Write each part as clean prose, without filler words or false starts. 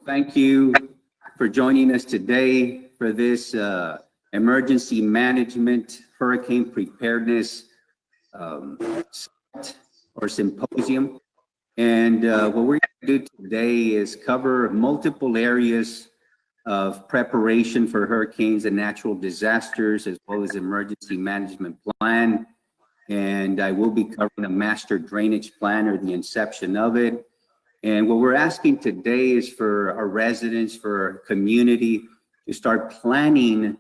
Thank you for joining us today for this emergency management hurricane preparedness or symposium. And what we're going to do today is cover multiple areas of preparation for hurricanes and natural disasters, as well as emergency management plan. And I will be covering a master drainage plan, or the inception of it. And what we're asking today is for our residents, for our community, to start planning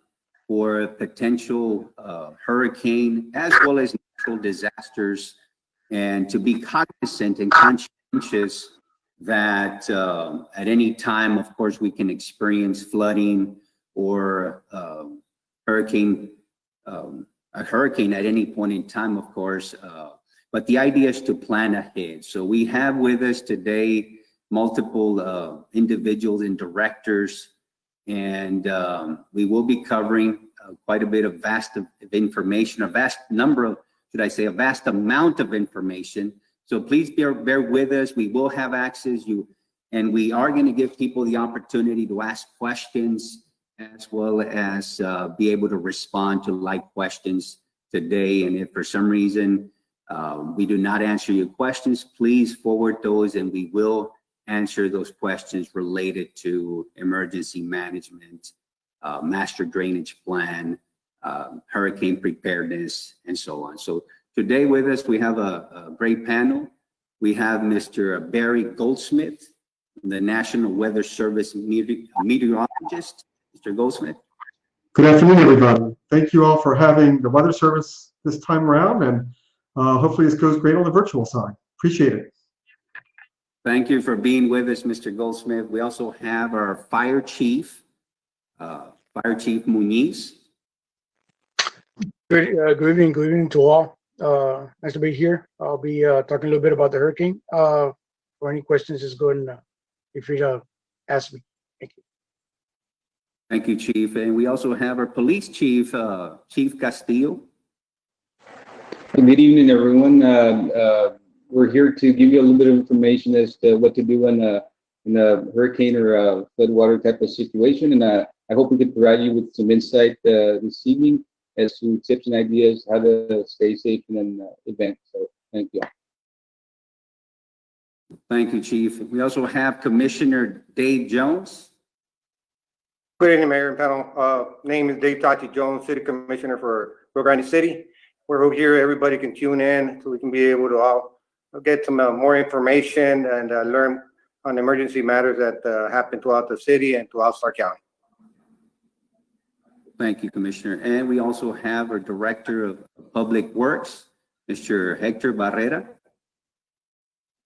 for a potential hurricane as well as natural disasters, and to be cognizant and conscientious that at any time, of course, we can experience flooding or a hurricane at any point in time, of course. But the idea is to plan ahead. So we have with us today multiple individuals and directors, and we will be covering quite a bit of vast information, a vast amount of information. So please bear with us. We will have access, and we are going to give people the opportunity to ask questions, as well as be able to respond to live questions today. And if for some reason we do not answer your questions, please forward those, and we will answer those questions related to emergency management, master drainage plan, hurricane preparedness, and so on. So today with us, we have a great panel. We have Mr. Barry Goldsmith, the National Weather Service meteorologist. Mr. Goldsmith. Good afternoon, everybody. Thank you all for having the Weather Service this time around, and hopefully this goes great on the virtual side. Appreciate it. Thank you for being with us, Mr. Goldsmith. We also have our Fire Chief, Muniz. Good evening to all. Nice to be here. I'll be talking a little bit about the hurricane. For any questions, just go and feel free to ask me. Thank you. Thank you, Chief. And we also have our Police Chief, Chief Castillo. Good evening, everyone. We're here to give you a little bit of information as to what to do in a hurricane or a floodwater type of situation. And I hope we can provide you with some insight this evening as to tips and ideas how to stay safe in an event. So thank you. Thank you, Chief. We also have Commissioner Dave Jones. Good evening, Mayor and panel. Name is Dave Tati Jones, City Commissioner for Rio Grande City. We're here, everybody can tune in so we can be able to all get some more information and learn on emergency matters that happen throughout the city and throughout Stark County. Thank you, Commissioner. And we also have our Director of Public Works, Mr. Hector Barrera.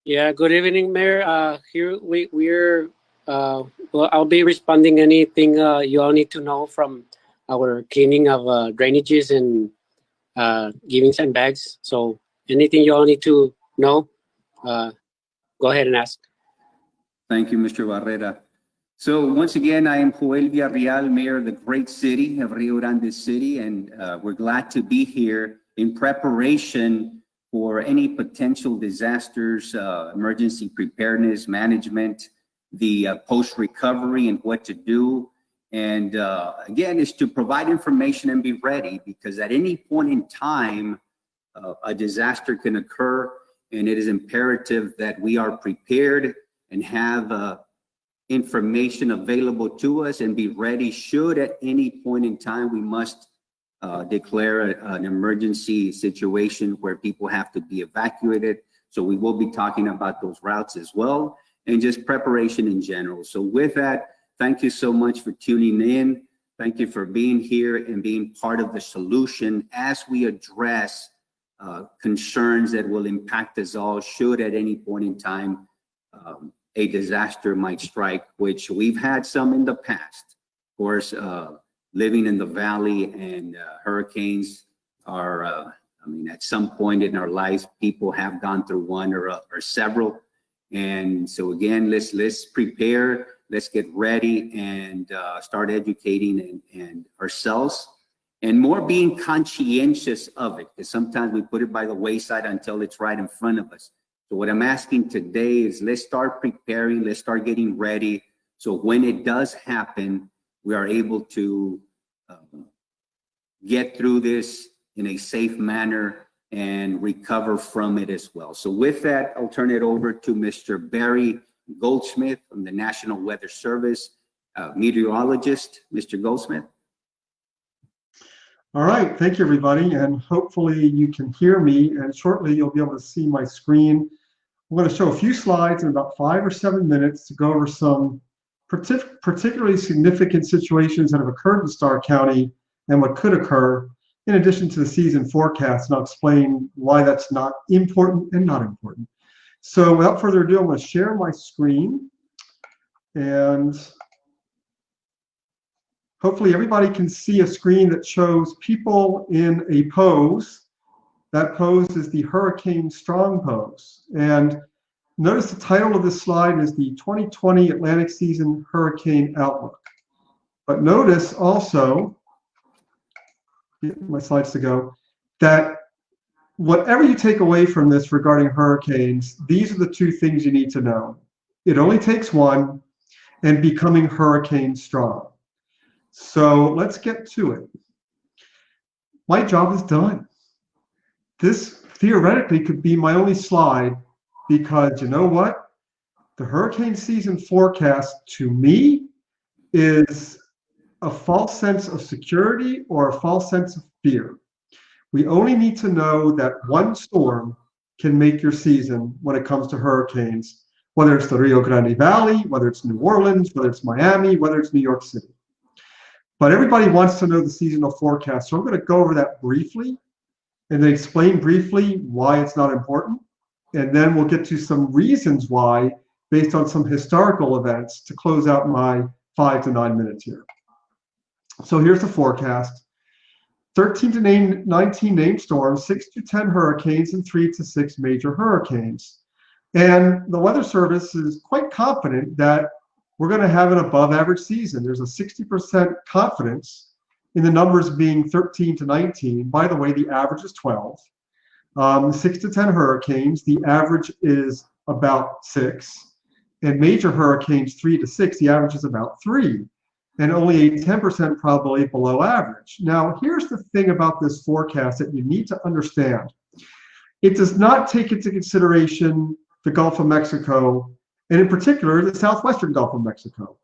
Yeah, good evening, Mayor. Here we're well, I'll be responding anything you all need to know from our cleaning of drainages and giving sandbags. So anything you all need to know, go ahead and ask. Thank you, Mr. Barrera. So once again, I am Joel Villarreal, Mayor of the great city of Rio Grande City, and we're glad to be here in preparation for any potential disasters, emergency preparedness, management, the post-recovery and what to do. And again, is to provide information and be ready, because at any point in time, a disaster can occur, and it is imperative that we are prepared and have information available to us and be ready should at any point in time we must declare an emergency situation where people have to be evacuated. So we will be talking about those routes as well, and just preparation in general. So with that, thank you so much for tuning in. Thank you for being here and being part of the solution as we address concerns that will impact us all should at any point in time a disaster might strike, which we've had some in the past. Of course, living in the valley, and hurricanes are, I mean, at some point in our lives, people have gone through one or several. And so again, let's prepare, let's get ready, and start educating and ourselves, and more being conscientious of it, because sometimes we put it by the wayside until it's right in front of us. So what I'm asking today is let's start preparing, let's start getting ready, So when it does happen, we are able to get through this in a safe manner and recover from it as well. So with that, I'll turn it over to Mr. Barry Goldsmith from the National Weather Service, meteorologist. Mr. Goldsmith. All right, thank you, everybody, and hopefully you can hear me, and shortly you'll be able to see my screen. I'm going to show a few slides in about 5 or 7 minutes to go over some particularly significant situations that have occurred in Starr County and what could occur, in addition to the season forecast, and I'll explain why that's not important and not important. So without further ado, I'm going to share my screen, and hopefully everybody can see a screen that shows people in a pose. That pose is the hurricane strong pose. And notice the title of this slide is the 2020 Atlantic Season Hurricane Outlook. But notice also, get my slides to go, that whatever you take away from this regarding hurricanes, these are the two things you need to know. It only takes one, and becoming hurricane strong. So let's get to it. My job is done. This theoretically could be my only slide, because you know what? The hurricane season forecast to me is a false sense of security or a false sense of fear. We only need to know that one storm can make your season when it comes to hurricanes, whether it's the Rio Grande Valley, whether it's New Orleans, whether it's Miami, whether it's New York City. But everybody wants to know the seasonal forecast, so I'm going to go over that briefly and then explain briefly why it's not important. And then we'll get to some reasons why, based on some historical events, to close out my 5 to 9 minutes here. So here's the forecast. 13 to 19 named storms, 6 to 10 hurricanes, and 3 to 6 major hurricanes. And the Weather Service is quite confident that we're going to have an above average season. There's a 60% confidence in the numbers being 13 to 19. By the way, the average is 12. 6 to 10 hurricanes, the average is about 6. And major hurricanes, 3 to 6, the average is about 3. And only a 10% probability below average. Now, here's the thing about this forecast that you need to understand. It does not take into consideration the Gulf of Mexico, and in particular, the southwestern Gulf of Mexico.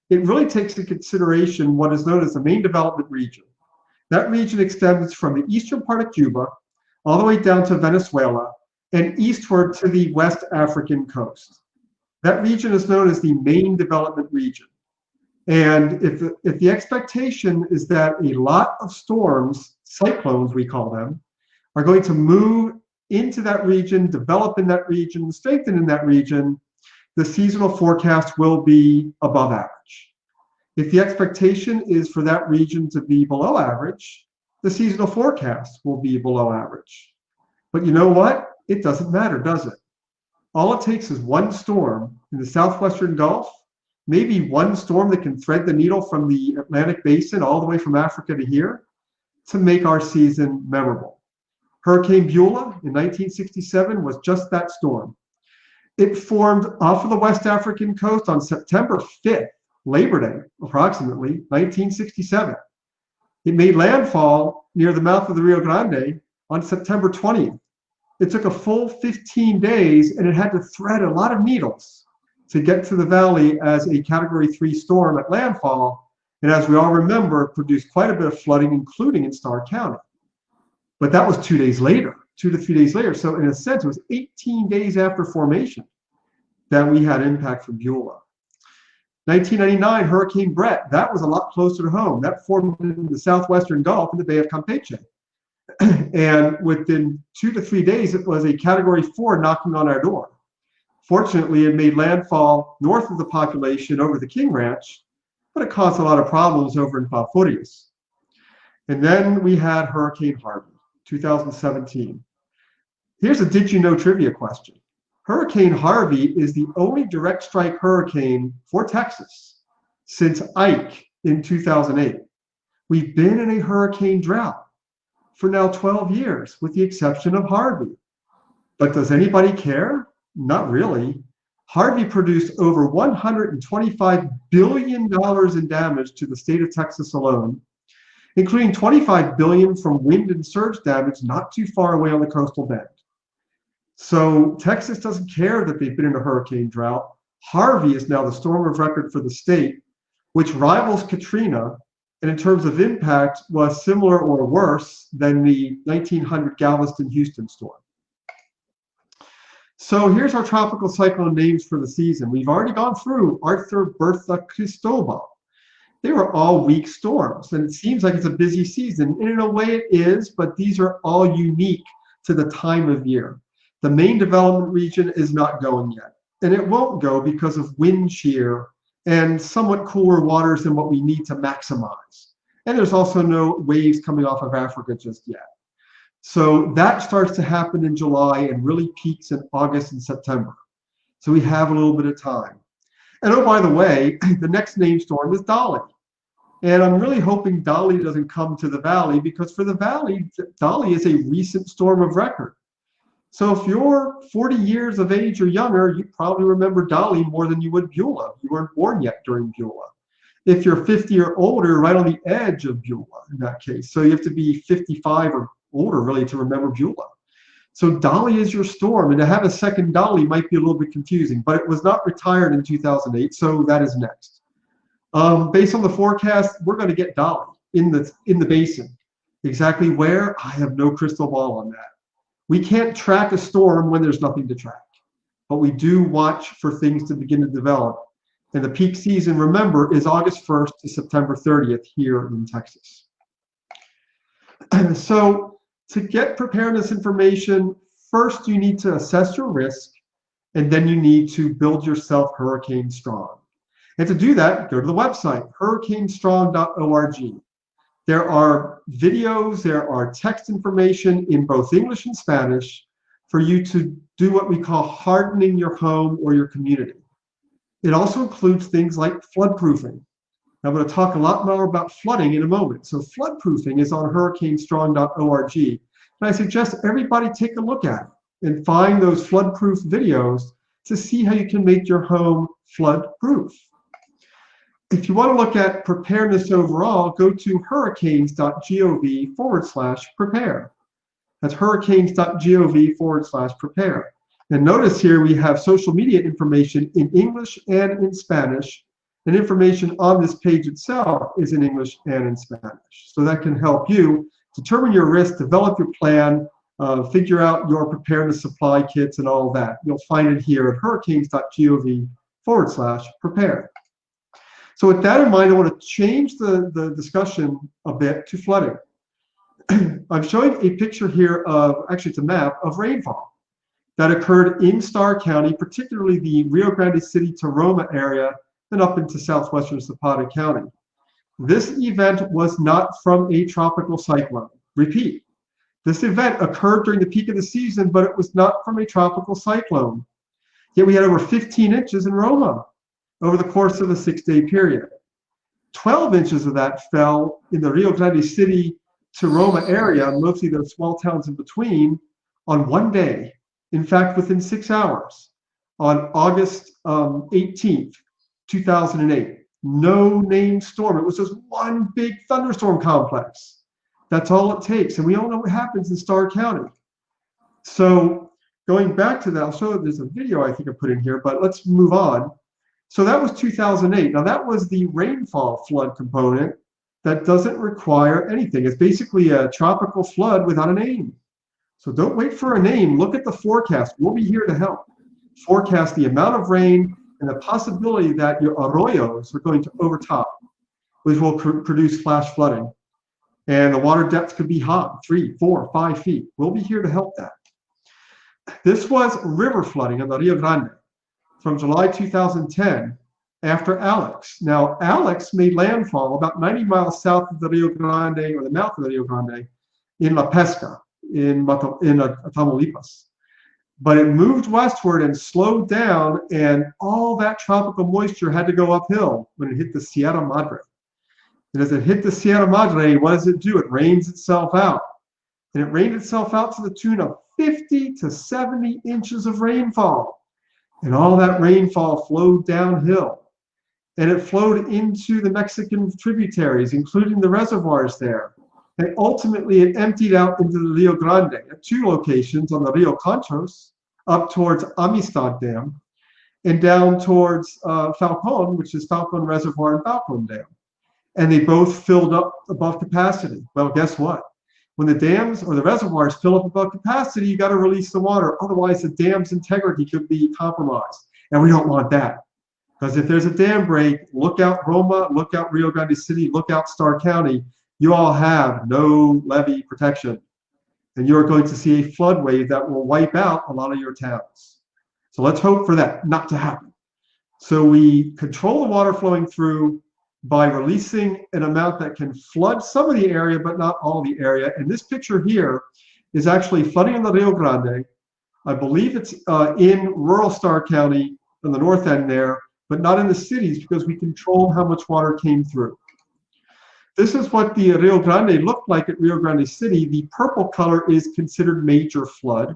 It really takes into consideration what is known as the main development region. That region extends from the eastern part of Cuba all the way down to Venezuela and eastward to the West African coast. That region is known as the main development region. And if the expectation is that a lot of storms, cyclones we call them, are going to move into that region, develop in that region, strengthen in that region, the seasonal forecast will be above average. If the expectation is for that region to be below average, the seasonal forecast will be below average. But you know what? It doesn't matter, does it? All it takes is one storm in the southwestern Gulf, maybe one storm that can thread the needle from the Atlantic Basin all the way from Africa to here, to make our season memorable. Hurricane Beulah in 1967 was just that storm. It formed off of the West African coast on September 5th, Labor Day, approximately, 1967. It made landfall near the mouth of the Rio Grande on September 20th. It took a full 15 days, and it had to thread a lot of needles to get to the valley as a Category 3 storm at landfall, and as we all remember, produced quite a bit of flooding, including in Starr County. But that was 2 days later, 2 to 3 days later. So in a sense, it was 18 days after formation that we had impact from Beulah. 1999, Hurricane Brett, that was a lot closer to home. That formed in the southwestern Gulf in the Bay of Campeche. And within 2 to 3 days, it was a Category 4 knocking on our door. Fortunately, it made landfall north of the population over the King Ranch, but it caused a lot of problems over in Falfurrias. And then we had Hurricane Harvey, 2017. Here's a did you know trivia question. Hurricane Harvey is the only direct strike hurricane for Texas since Ike in 2008. We've been in a hurricane drought for now 12 years, with the exception of Harvey. But does anybody care? Not really. Harvey produced over $125 billion in damage to the state of Texas alone, including $25 billion from wind and surge damage not too far away on the coastal bend. So Texas doesn't care that they've been in a hurricane drought. Harvey is now the storm of record for the state, which rivals Katrina, and in terms of impact was similar or worse than the 1900 Galveston Houston storm. So here's our tropical cyclone names for the season. We've already gone through Arthur, Bertha, Cristobal. They were all weak storms, and it seems like it's a busy season. And in a way it is, but these are all unique to the time of year. The main development region is not going yet, and it won't go because of wind shear and somewhat cooler waters than what we need to maximize. And there's also no waves coming off of Africa just yet. So that starts to happen in July and really peaks in August and September. So we have a little bit of time. And oh, by the way, the next named storm is Dolly. And I'm really hoping Dolly doesn't come to the valley, because for the valley, Dolly is a recent storm of record. So if you're 40 years of age or younger, you probably remember Dolly more than you would Beulah. You weren't born yet during Beulah. If you're 50 or older, right on the edge of Beulah in that case. So you have to be 55 or older really to remember Beulah. So Dolly is your storm, and to have a second Dolly might be a little bit confusing, but it was not retired in 2008, so that is next. Based on the forecast, we're going to get Dolly in the basin. Exactly where? I have no crystal ball on that. We can't track a storm when there's nothing to track, but we do watch for things to begin to develop. And the peak season, remember, is August 1st to September 30th here in Texas. So to get preparedness information, first you need to assess your risk, and then you need to build yourself hurricane strong. And to do that, go to the website, hurricanestrong.org. There are videos, there are text information in both English and Spanish for you to do what we call hardening your home or your community. It also includes things like floodproofing. I'm going to talk a lot more about flooding in a moment. So floodproofing is on hurricanestrong.org. And I suggest everybody take a look at it and find those floodproof videos to see how you can make your home floodproof. If you want to look at preparedness overall, go to hurricanes.gov/prepare. That's hurricanes.gov/prepare. And notice here we have social media information in English and in Spanish, and information on this page itself is in English and in Spanish. So that can help you determine your risk, develop your plan, figure out your preparedness supply kits and all of that. You'll find it here at hurricanes.gov/prepare. So with that in mind, I want to change the discussion a bit to flooding. I'm showing a picture here of, actually it's a map, of rainfall that occurred in Starr County, particularly the Rio Grande City to Roma area and up into southwestern Zapata County. This event was not from a tropical cyclone. Repeat, this event occurred during the peak of the season, but it was not from a tropical cyclone. Yet we had over 15 inches in Roma over the course of a 6-day period. 12 inches of that fell in the Rio Grande City to Roma area, mostly those small towns in between, on one day. In fact, within 6 hours, on August 18th, 2008. No named storm. It was just one big thunderstorm complex. That's all it takes. And we all know what happens in Starr County. So going back to that, I'll show you, there's a video I think I put in here, but let's move on. So that was 2008. Now that was the rainfall flood component that doesn't require anything. It's basically a tropical flood without a name. So don't wait for a name. Look at the forecast. We'll be here to help. Forecast the amount of rain and the possibility that your arroyos are going to overtop, which will produce flash flooding. And the water depth could be high, 3, 4, 5 feet. We'll be here to help that. This was river flooding in the Rio Grande from July 2010 after Alex. Now, Alex made landfall about 90 miles south of the Rio Grande, or the mouth of the Rio Grande, in La Pesca, in Tamaulipas. But it moved westward and slowed down, and all that tropical moisture had to go uphill when it hit the Sierra Madre. And as it hit the Sierra Madre, what does it do? It rains itself out. And it rained itself out to the tune of 50 to 70 inches of rainfall. And all that rainfall flowed downhill. And it flowed into the Mexican tributaries, including the reservoirs there. And ultimately, it emptied out into the Rio Grande at 2 locations on the Rio Conchos, up towards Amistad Dam, and down towards Falcon, which is Falcon Reservoir and Falcon Dam. And they both filled up above capacity. Well, guess what? When the dams or the reservoirs fill up above capacity, you got to release the water. Otherwise, the dam's integrity could be compromised. And we don't want that. Because if there's a dam break, look out Roma, look out Rio Grande City, look out Starr County, you all have no levee protection. And you're going to see a flood wave that will wipe out a lot of your towns. So let's hope for that not to happen. So we control the water flowing through by releasing an amount that can flood some of the area, but not all the area. And this picture here is actually flooding in the Rio Grande. I believe it's in rural Starr County on the north end there, but not in the cities because we control how much water came through. This is what the Rio Grande looked like at Rio Grande City. The purple color is considered major flood.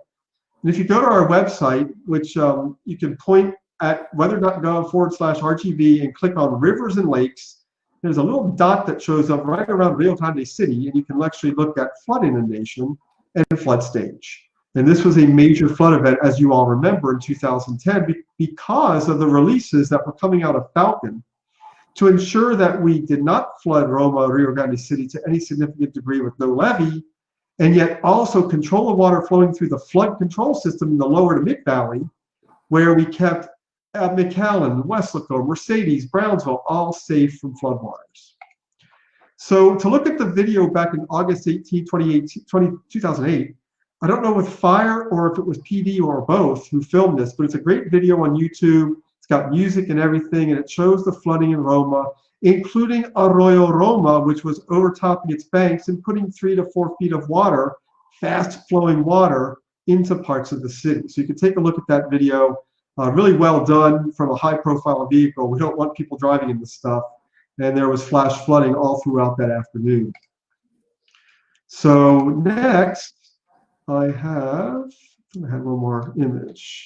And if you go to our website, which you can point at weather.gov/RGB and click on rivers and lakes, there's a little dot that shows up right around Rio Grande City, and you can actually look at flood inundation and flood stage. And this was a major flood event, as you all remember, in 2010, because of the releases that were coming out of Falcon to ensure that we did not flood Roma, Rio Grande City to any significant degree with no levee, and yet also control the water flowing through the flood control system in the lower to mid valley, where we kept McAllen, Weslaco, Mercedes, Brownsville, all safe from floodwaters. So to look at the video back in August 18, 2008, I don't know if fire or if it was PD or both who filmed this, but it's a great video on YouTube. It's got music and everything, and it shows the flooding in Roma, including Arroyo Roma, which was overtopping its banks and putting 3 to 4 feet of water, fast flowing water, into parts of the city. So you can take a look at that video. Really well done from a high profile vehicle. We don't want people driving in this stuff. And there was flash flooding all throughout that afternoon. So next, I had one more image.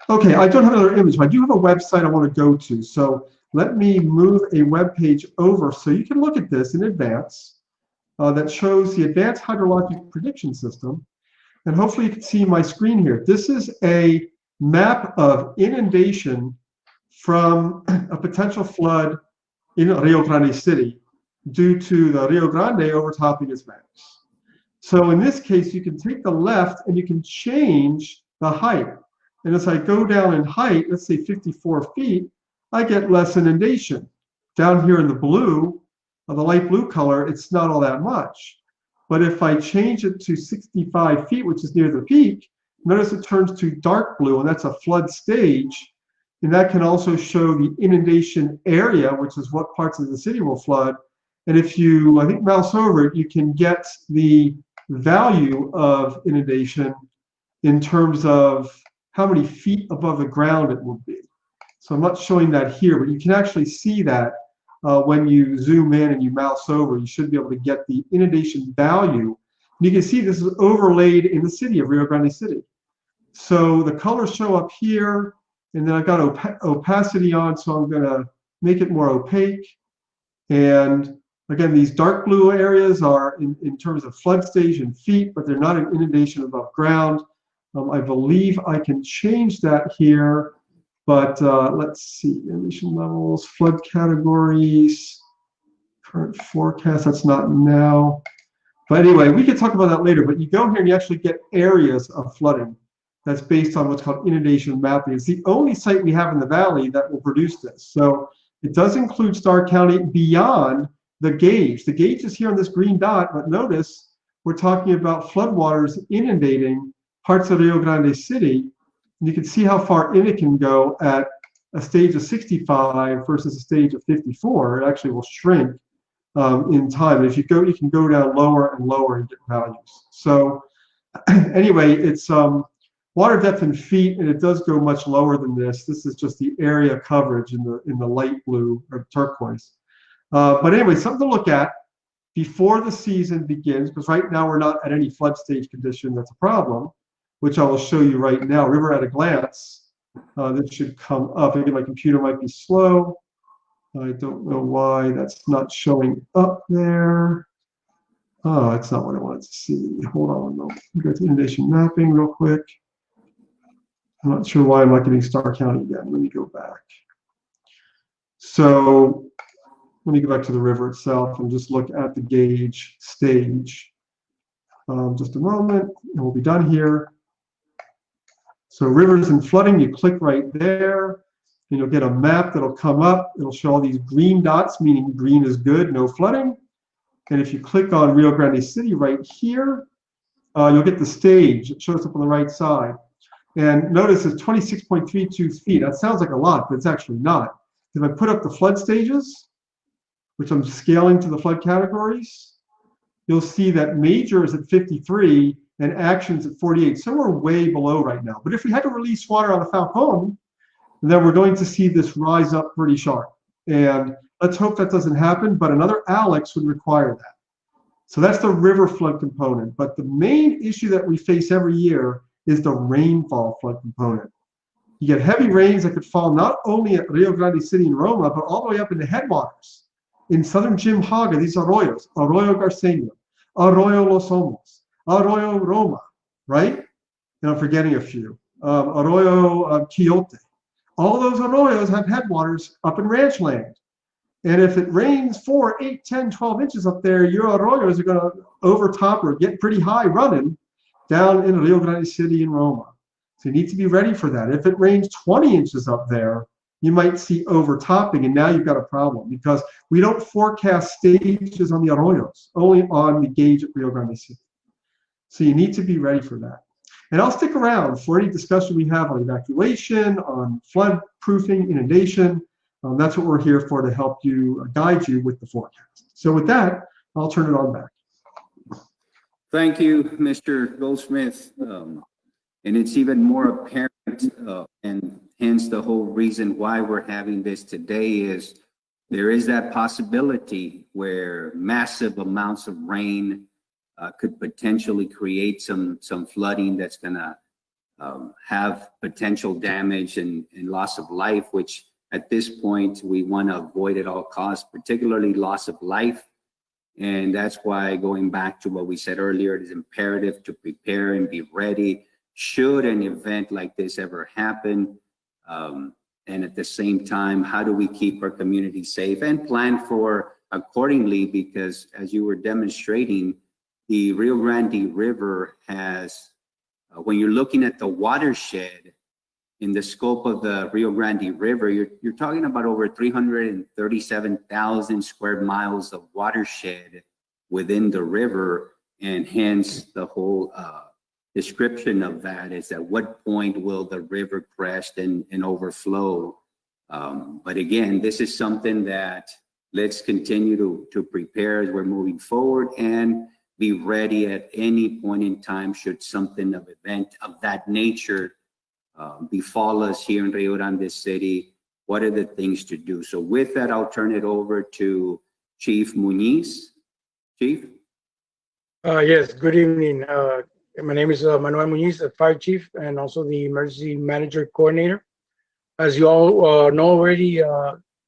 Okay, I don't have another image, but I do have a website I want to go to. So let me move a web page over so you can look at this in advance. That shows the Advanced Hydrologic Prediction System. And hopefully you can see my screen here. This is a map of inundation from a potential flood in Rio Grande City due to the Rio Grande overtopping its banks. So in this case, you can take the left and you can change the height. And as I go down in height, let's say 54 feet, I get less inundation. Down here in the blue, the light blue color, it's not all that much. But if I change it to 65 feet, which is near the peak, notice it turns to dark blue, and that's a flood stage. And that can also show the inundation area, which is what parts of the city will flood. And if you, I think, mouse over it, you can get the value of inundation in terms of how many feet above the ground it will be. So I'm not showing that here, but you can actually see that when you zoom in and you mouse over. You should be able to get the inundation value. And you can see this is overlaid in the city of Rio Grande City. So the colors show up here, and then I've got opacity on, so I'm going to make it more opaque. And again, these dark blue areas are in terms of flood stage in feet, but they're not an inundation above ground. I believe I can change that here, but let's see, inundation levels, flood categories, current forecast, that's not now. But anyway, we can talk about that later, but you go here and you actually get areas of flooding that's based on what's called inundation mapping. It's the only site we have in the valley that will produce this. So it does include Starr County beyond the gauge. The gauge is here on this green dot, but notice we're talking about floodwaters inundating parts of Rio Grande City. And you can see how far in it can go at a stage of 65 versus a stage of 54. It actually will shrink in time. If you go, you can go down lower and lower and get values. So anyway, it's water depth in feet, and it does go much lower than this. This is just the area coverage in the light blue or turquoise. But anyway, something to look at before the season begins, because right now we're not at any flood stage condition that's a problem, which I will show you right now. River at a glance. This should come up. Again, my computer might be slow. I don't know why that's not showing up there. Oh, that's not what I wanted to see. Hold on one moment. Go to inundation mapping real quick. I'm not sure why I'm not getting Starr County again. Let me go back. So let me go back to the river itself and just look at the gauge stage. Just a moment, and we'll be done here. So rivers and flooding, you click right there, and you'll get a map that'll come up. It'll show all these green dots, meaning green is good, no flooding. And if you click on Rio Grande City right here, you'll get the stage. It shows up on the right side. And notice it's 26.32 feet. That sounds like a lot, but it's actually not. If I put up the flood stages, which I'm scaling to the flood categories, you'll see that major is at 53 and action's at 48. So we're way below right now. But if we had to release water on the Falcon, then we're going to see this rise up pretty sharp. And let's hope that doesn't happen, but another Alex would require that. So that's the river flood component. But the main issue that we face every year is the rainfall flood component. You get heavy rains that could fall not only at Rio Grande City and Roma, but all the way up in the headwaters. In southern Jimhaga, these arroyos, Arroyo Garceño, Arroyo Los Olmos, Arroyo Roma, right? And I'm forgetting a few. Arroyo Quixote. All those arroyos have headwaters up in ranch land. And if it rains 4, 8, 10, 12 inches up there, your arroyos are going to overtop or get pretty high running down in Rio Grande City and Roma. So you need to be ready for that. If it rains 20 inches up there, you might see overtopping, and now you've got a problem because we don't forecast stages on the arroyos, only on the gauge at Rio Grande City. So you need to be ready for that. And I'll stick around for any discussion we have on evacuation, on flood proofing, inundation. That's what we're here for, to help you, guide you with the forecast. So with that, I'll turn it on back. Thank you, Mr. Goldsmith. And it's even more apparent, and hence the whole reason why we're having this today is there is that possibility where massive amounts of rain could potentially create some flooding that's gonna have potential damage and loss of life, which at this point we want to avoid at all costs, particularly loss of life. And that's why, going back to what we said earlier, it is imperative to prepare and be ready should an event like this ever happen. And at the same time, how do we keep our community safe and plan for accordingly? Because as you were demonstrating, the Rio Grande River has, when you're looking at the watershed in the scope of the Rio Grande River, you're talking about over 337,000 square miles of watershed within the river. And hence the whole description of that is at what point will the river crest and overflow. But again, this is something that let's continue to prepare as we're moving forward and be ready at any point in time should something of event of that nature befall us here in Rio Grande City. What are the things to do? So with that, I'll turn it over to Chief Muniz. Chief? Yes, good evening. My name is Manuel Muniz, the Fire Chief and also the Emergency Manager Coordinator. As you all know already,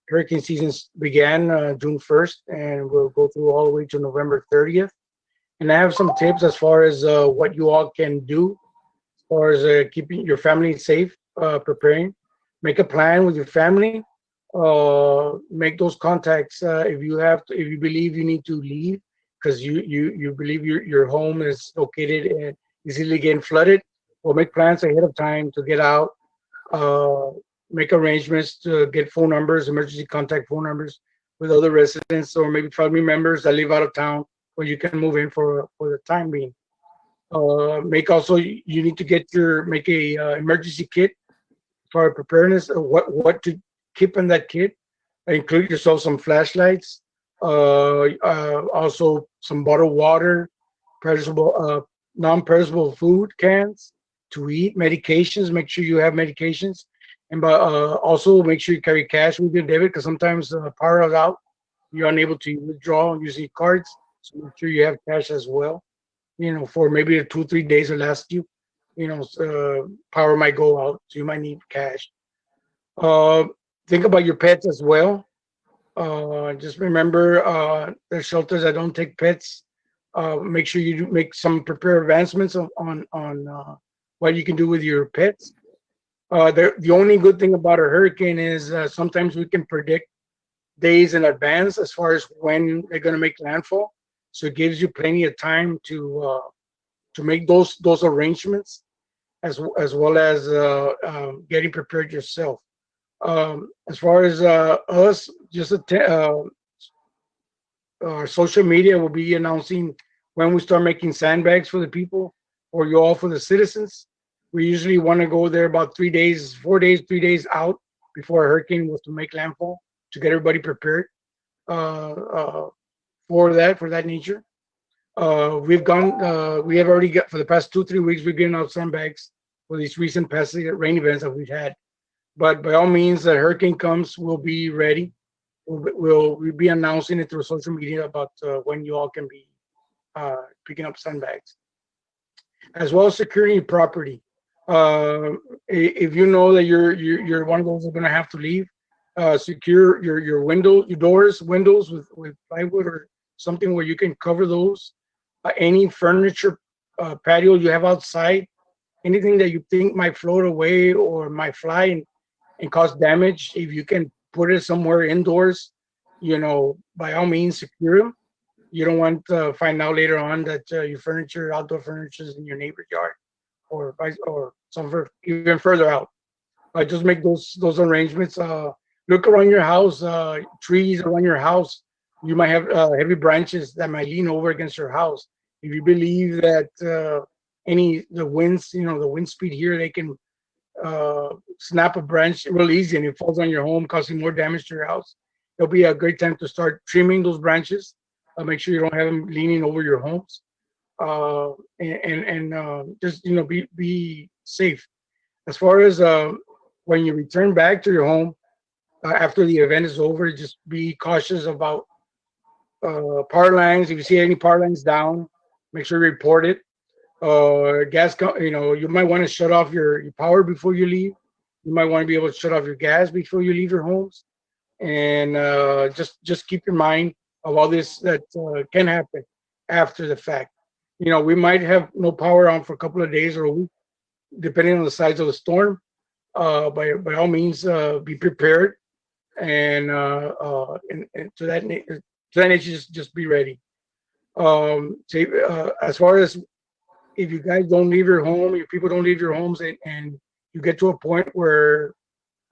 hurricane season began June 1st and will go through all the way to November 30th. And I have some tips as far as what you all can do as far as keeping your family safe, preparing. Make a plan with your family. Make those contacts if you believe you need to leave because you believe your home is located and easily getting flooded. Or make plans ahead of time to get out. Make arrangements to get phone numbers, emergency contact phone numbers with other residents or maybe family members that live out of town where you can move in for the time being. You need to make a emergency kit for preparedness of what to keep in that kit. Include yourself some flashlights, also some bottled water, perishable, non-perishable food cans to eat, medications. Make sure you have medications, and also make sure you carry cash with your debit because sometimes power is out. You're unable to withdraw using cards, so make sure you have cash as well. For maybe 2-3 days to last you. power might go out, so you might need cash. Think about your pets as well. Just remember, there's shelters that don't take pets. Make sure you do make some prepare advancements on what you can do with your pets. The only good thing about a hurricane is sometimes we can predict days in advance as far as when they're going to make landfall. So it gives you plenty of time to make those arrangements, as well as getting prepared yourself. As far as us, just our social media will be announcing when we start making sandbags for the people, or you all for the citizens. We usually want to go there about 3 days, 4 days, 3 days out before a hurricane was to make landfall to get everybody prepared for that nature. We have already got, for the past 2-3 weeks, we've given out sandbags for these recent past rain events that we've had. But by all means, the hurricane comes, we'll be ready. We'll be announcing it through social media about when you all can be picking up sandbags, as well as securing your property. If you know that you're one of those that are going to have to leave, secure your windows with plywood or something where you can cover those. Any furniture, patio you have outside, anything that you think might float away or might fly and cause damage, if you can put it somewhere indoors, by all means secure them. You don't want to find out later on that your outdoor furniture is in your neighbor's yard, or somewhere even further out. Just make those arrangements. Look around your house, trees around your house. You might have heavy branches that might lean over against your house. If you believe that the wind speed here, they can snap a branch real easy and it falls on your home, causing more damage to your house, it'll be a great time to start trimming those branches. Make sure you don't have them leaning over your homes, and just be safe. As far as when you return back to your home after the event is over, just be cautious about power lines. If you see any power lines down, make sure you report it. You might want to shut off your power before you leave. You might want to be able to shut off your gas before you leave your homes, and just keep in mind of all this that can happen after the fact. We might have no power on for a couple of days or a week, depending on the size of the storm. By all means, be prepared, and to that nature, just be ready. As far as if you guys don't leave your home, if people don't leave your homes, and you get to a point where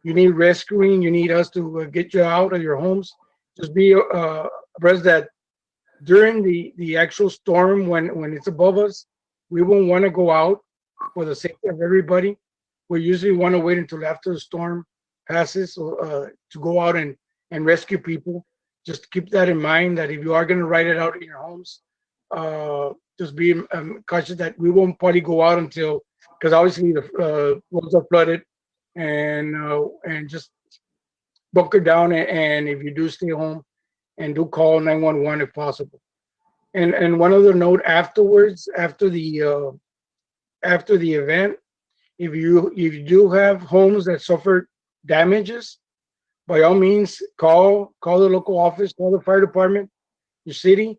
you need rescuing, you need us to get you out of your homes, just be abreast that during the actual storm, when it's above us, we won't want to go out for the safety of everybody. We usually want to wait until after the storm passes to go out and rescue people. Just keep that in mind, that if you are going to ride it out in your homes, just be cautious that we won't probably go out until, because obviously the roads are flooded, and just bunker down, and if you do stay home, and do call 911 if possible. And one other note afterwards, after the event, if you do have homes that suffer damages, by all means call the local office, call the fire department, your city,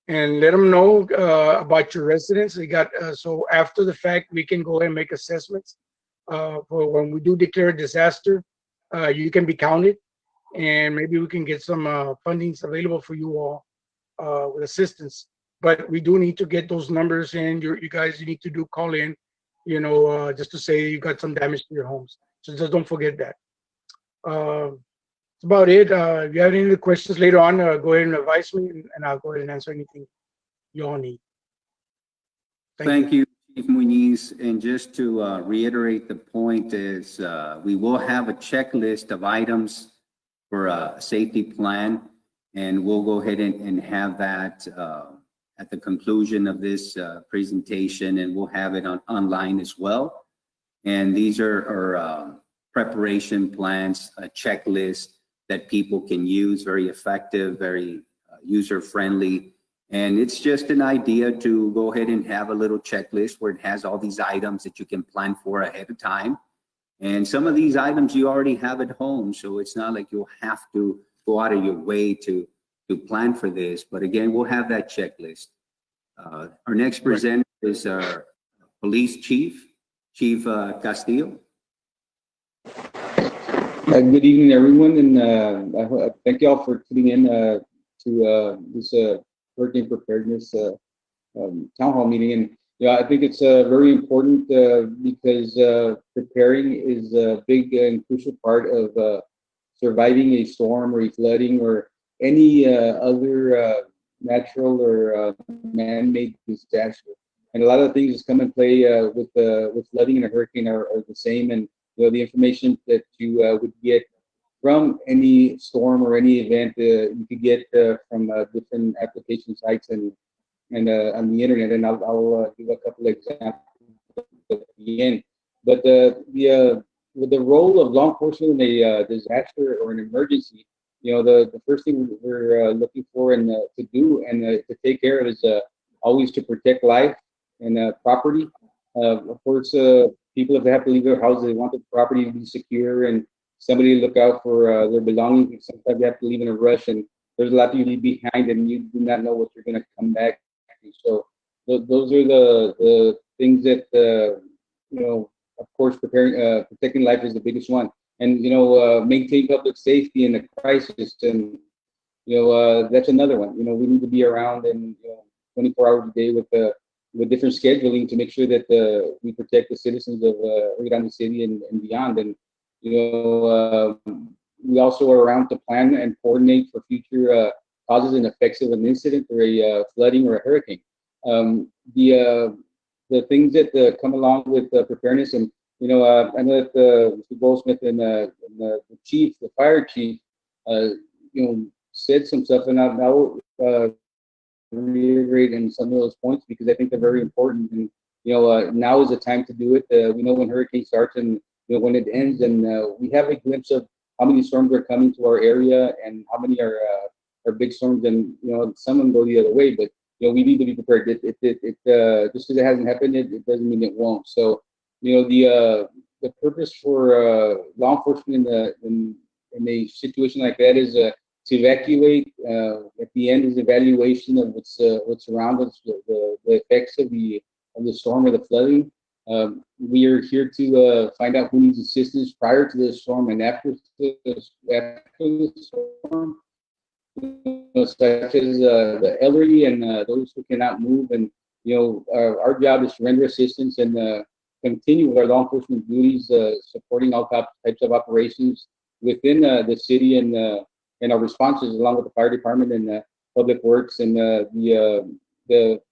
and let them know about your residents. They got so after the fact we can go ahead and make assessments for when we do declare a disaster. You can be counted, and maybe we can get some fundings available for you all with assistance. But we do need to get those numbers in. You guys need to call in, just to say you got some damage to your homes. So just don't forget that. That's about it. If you have any other questions later on, go ahead and advise me, and I'll go ahead and answer anything you all need. Thank you, Chief Muñiz. And just to reiterate the point is we will have a checklist of items for a safety plan, and we'll go ahead and have that at the conclusion of this presentation, and we'll have it online as well. And these are preparation plans, a checklist that people can use, very effective, very user-friendly, And it's just an idea to go ahead and have a little checklist where it has all these items that you can plan for ahead of time. And some of these items you already have at home, so it's not like you'll have to go out of your way to plan for this. But again, we'll have that checklist. Our next presenter is our police chief, Chief Castillo. Good evening, everyone, and thank you all for tuning in to this hurricane preparedness town hall meeting. And I think it's very important because preparing is a big and crucial part of surviving a storm or a flooding or any other natural or man-made disaster. And a lot of things come in play with flooding and a hurricane are the same. And the information that you would get from any storm or any event you could get from different application sites and on the internet. And I'll give a couple of examples at the end. But with the role of law enforcement in a disaster or an emergency, the first thing we're looking for and to do and to take care of is always to protect life and property. Of course, people, if they have to leave their houses, they want the property to be secure and somebody to look out for their belongings. Sometimes they have to leave in a rush, and there's a lot you leave behind, and you do not know what you're going to come back to. So those are the things that of course, protecting life is the biggest one, and maintain public safety in a crisis, and that's another one. We need to be around and 24 hours a day with different scheduling to make sure that we protect the citizens of Rio Grande City and beyond. And we also are around to plan and coordinate for future causes and effects of an incident or a flooding or a hurricane. The things that come along with preparedness, and I know that Mr. Goldsmith and the chief, the fire chief, said some stuff, and I'll reiterate in some of those points because I think they're very important. And now is the time to do it. We know when hurricane starts and when it ends, and we have a glimpse of how many storms are coming to our area and how many are big storms, and some of them go the other way. But we need to be prepared. It just because it hasn't happened, it doesn't mean it won't. So the purpose for law enforcement in a situation like that is to evacuate. At the end is evaluation of what's around us, the effects of the storm or the flooding. We are here to find out who needs assistance prior to the storm and after the storm, such as the elderly and those who cannot move. And our job is to render assistance and continue with our law enforcement duties, supporting all types of operations within the city and our responses, along with the fire department and public works and the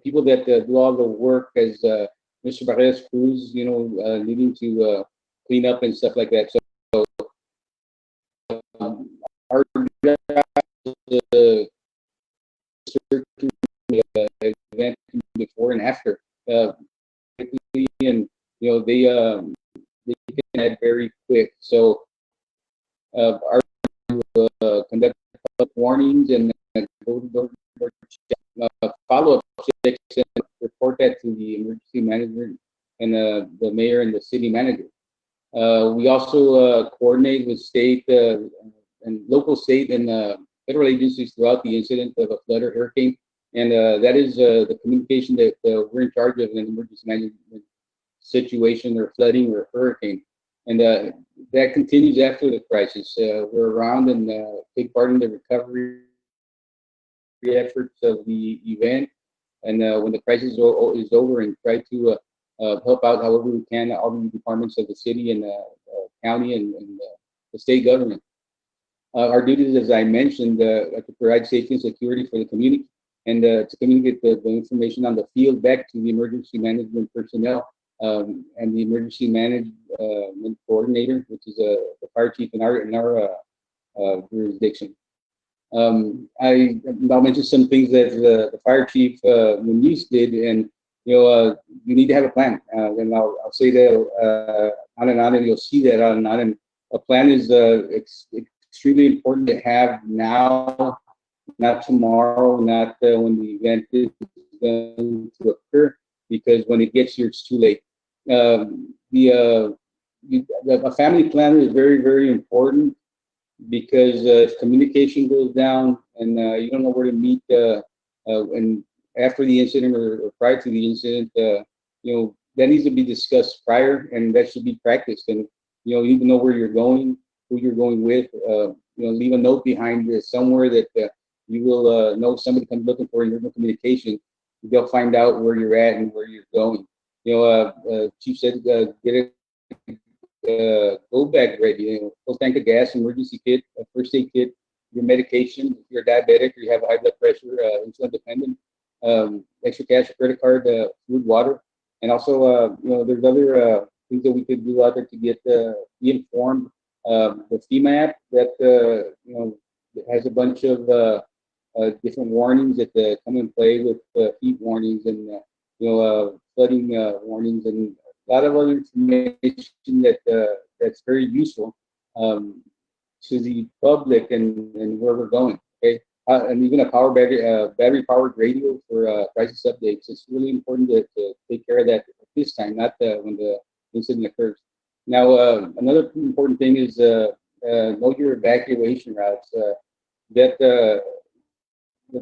people that do all the work, as Mr. Barre's crews, needing to clean up and stuff like that. So our job is to event before and after, and they can add very quick. So our conduct warnings and follow-up checks and report that to the emergency management and the mayor and the city manager. We also coordinate with state and local, state, and federal agencies throughout the incident of a flood or hurricane, and that is the communication that we're in charge of in an emergency management situation or flooding or hurricane. And that continues after the crisis. We're around and take part in the recovery efforts of the event, and when the crisis is over, and try to help out however we can all the departments of the city and county and the state government. Our duties, as I mentioned, are to provide safety and security for the community, and to communicate the information on the field back to the emergency management personnel and the emergency management coordinator, which is the fire chief in our jurisdiction. I'll mention some things that the fire chief Muniz did, and you need to have a plan. And I'll say that on and on, and you'll see that on and on. And a plan is extremely important to have now not tomorrow, not when the event is going to occur, because when it gets here, it's too late. A family planner is very, very important, because if communication goes down and you don't know where to meet, and after the incident or prior to the incident, that needs to be discussed prior, and that should be practiced. And you need to know where you're going, who you're going with. Leave a note behind somewhere that you will know if somebody comes looking for your communication. They'll find out where you're at and where you're going. Chief said, get a go bag ready. Full tank of gas, emergency kit, a first aid kit, your medication. If you're diabetic or you have high blood pressure, insulin dependent, extra cash, credit card, food, water, and also there's other things that we could do out there to get be informed. The FEMA app that has a bunch of different warnings that come in play with heat warnings and flooding warnings, and a lot of other information that's very useful to the public and where we're going. Okay, and even a battery powered radio for crisis updates. It's really important to take care of that at this time, not when the incident occurs. Now, another important thing is know your evacuation routes. The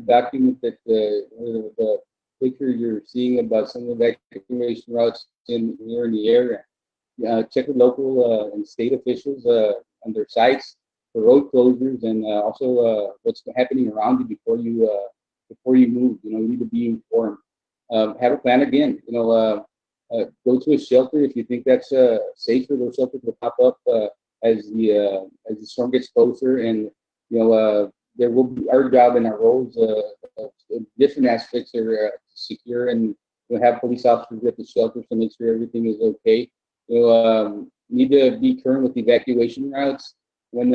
document that the picture you're seeing about some of the evacuation routes here in the area. Check with local and state officials on their sites for road closures, and also what's happening around you before you move. You need to be informed. Have a plan again. Go to a shelter if you think that's safer. Those shelters will pop up as the storm gets closer, and there will be our job and our roles. Different aspects are secure, and we'll have police officers at the shelters to make sure everything is okay. Need to be current with evacuation routes when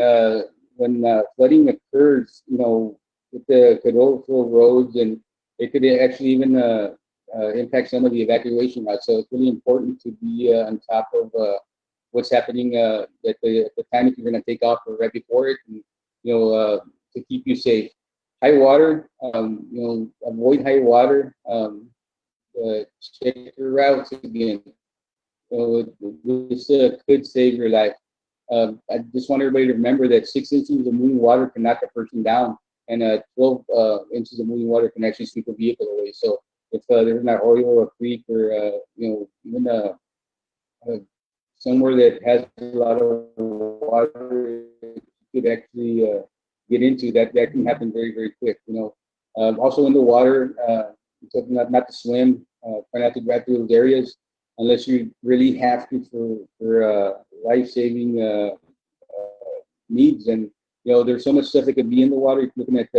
flooding occurs. With the could overflow roads, and it could actually even impact some of the evacuation routes. So it's really important to be on top of what's happening at the time if you're going to take off or right before it, and to keep you safe. High water, avoid high water. Check your routes again. This could save your life. I just want everybody to remember that 6 inches of moving water can knock a person down, and 12 inches of moving water can actually sweep a vehicle away. So if there's not oil or a creek or even somewhere that has a lot of water, you could actually get into that can happen very, very quick. Also in the water, not to swim, try not to drive through those areas unless you really have to for life-saving needs. And there's so much stuff that could be in the water. You're looking at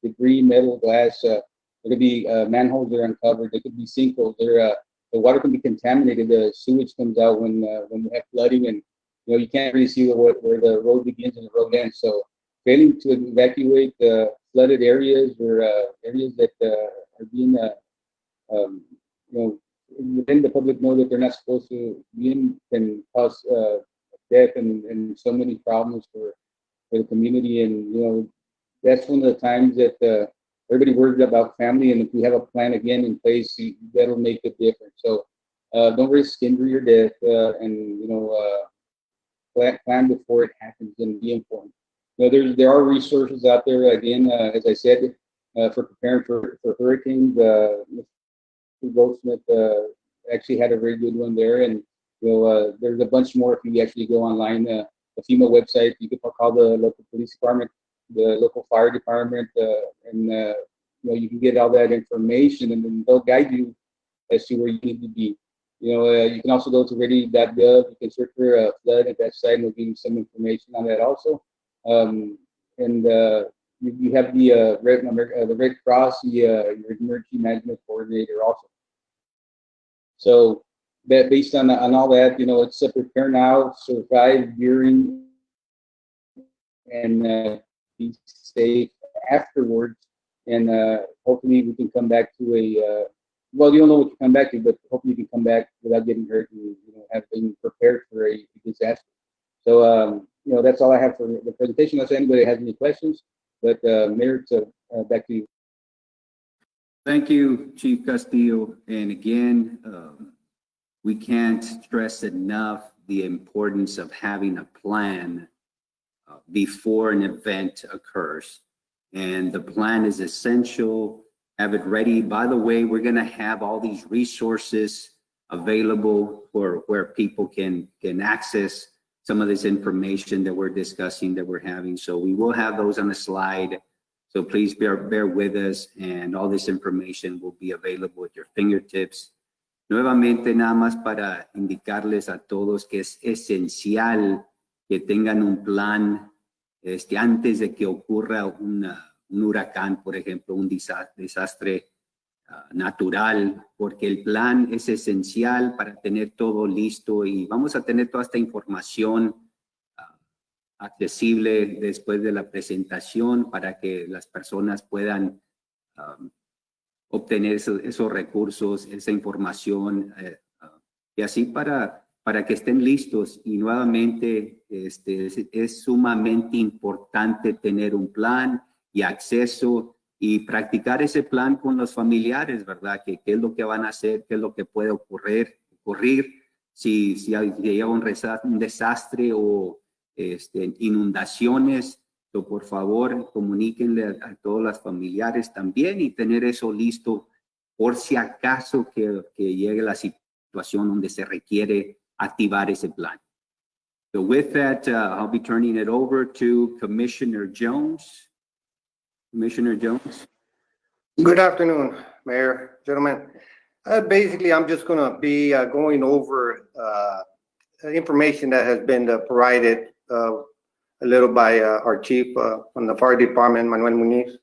debris, metal, glass. There could be manholes that are uncovered. There could be sinkholes. The water can be contaminated. The sewage comes out when we have flooding, and you can't really see where the road begins and the road ends. So failing to evacuate flooded areas or areas that are being letting the public know that they're not supposed to be in can cause death and so many problems for the community. And that's one of the times that everybody worries about family, and if we have a plan again in place, that'll make a difference. So don't risk injury or death, and plan before it happens and be informed. There are resources out there again, as I said, for preparing for hurricanes. Goldsmith actually had a very good one there, and there's a bunch more if you actually go online. The FEMA website, you can call the local police department, the local fire department, and you can get all that information, and then they'll guide you as to where you need to be. You can also go to ready.gov. You can search for a flood at that site, and we'll give you some information on that also. And you have the Red Cross, your emergency management coordinator also. So that based on all that, it's a prepare now, survive during, and be safe afterwards. And hopefully we can come back to well, you don't know what you come back to, but hopefully you can come back without getting hurt and have been prepared for a disaster. So that's all I have for the presentation. Unless anybody has any questions, but Mayor, it's a Back to you. Thank you, Chief Castillo. And again, we can't stress enough the importance of having a plan before an event occurs. And the plan is essential. Have it ready. By the way, we're going to have all these resources available for where people can access some of this information that we're discussing, that we're having. So we will have those on the slide. So please bear with us, and all this information will be available at your fingertips. Nuevamente, nada más para indicarles a todos que es esencial que tengan un plan antes de que ocurra un huracán, por ejemplo, un desastre natural, porque el plan es esencial para tener todo listo, y vamos a tener toda esta información accesible después de la presentación para que las personas puedan obtener esos recursos, esa información, y así para que estén listos. Y nuevamente es sumamente importante tener un plan y acceso y practicar ese plan con los familiares, ¿verdad? ¿Qué es lo que van a hacer? ¿Qué es lo que puede ocurrir si llega un desastre o inundaciones? Por favor, comuníquenle a todos los familiares también, y tener eso listo por si acaso que llegue la situación donde se requiere activar ese plan. So with that, I'll be turning it over to Commissioner Jones. Commissioner Jones. Good afternoon, Mayor, gentlemen. Basically, I'm just going to be going over information that has been provided a little by our chief from the fire department, Manuel Muniz.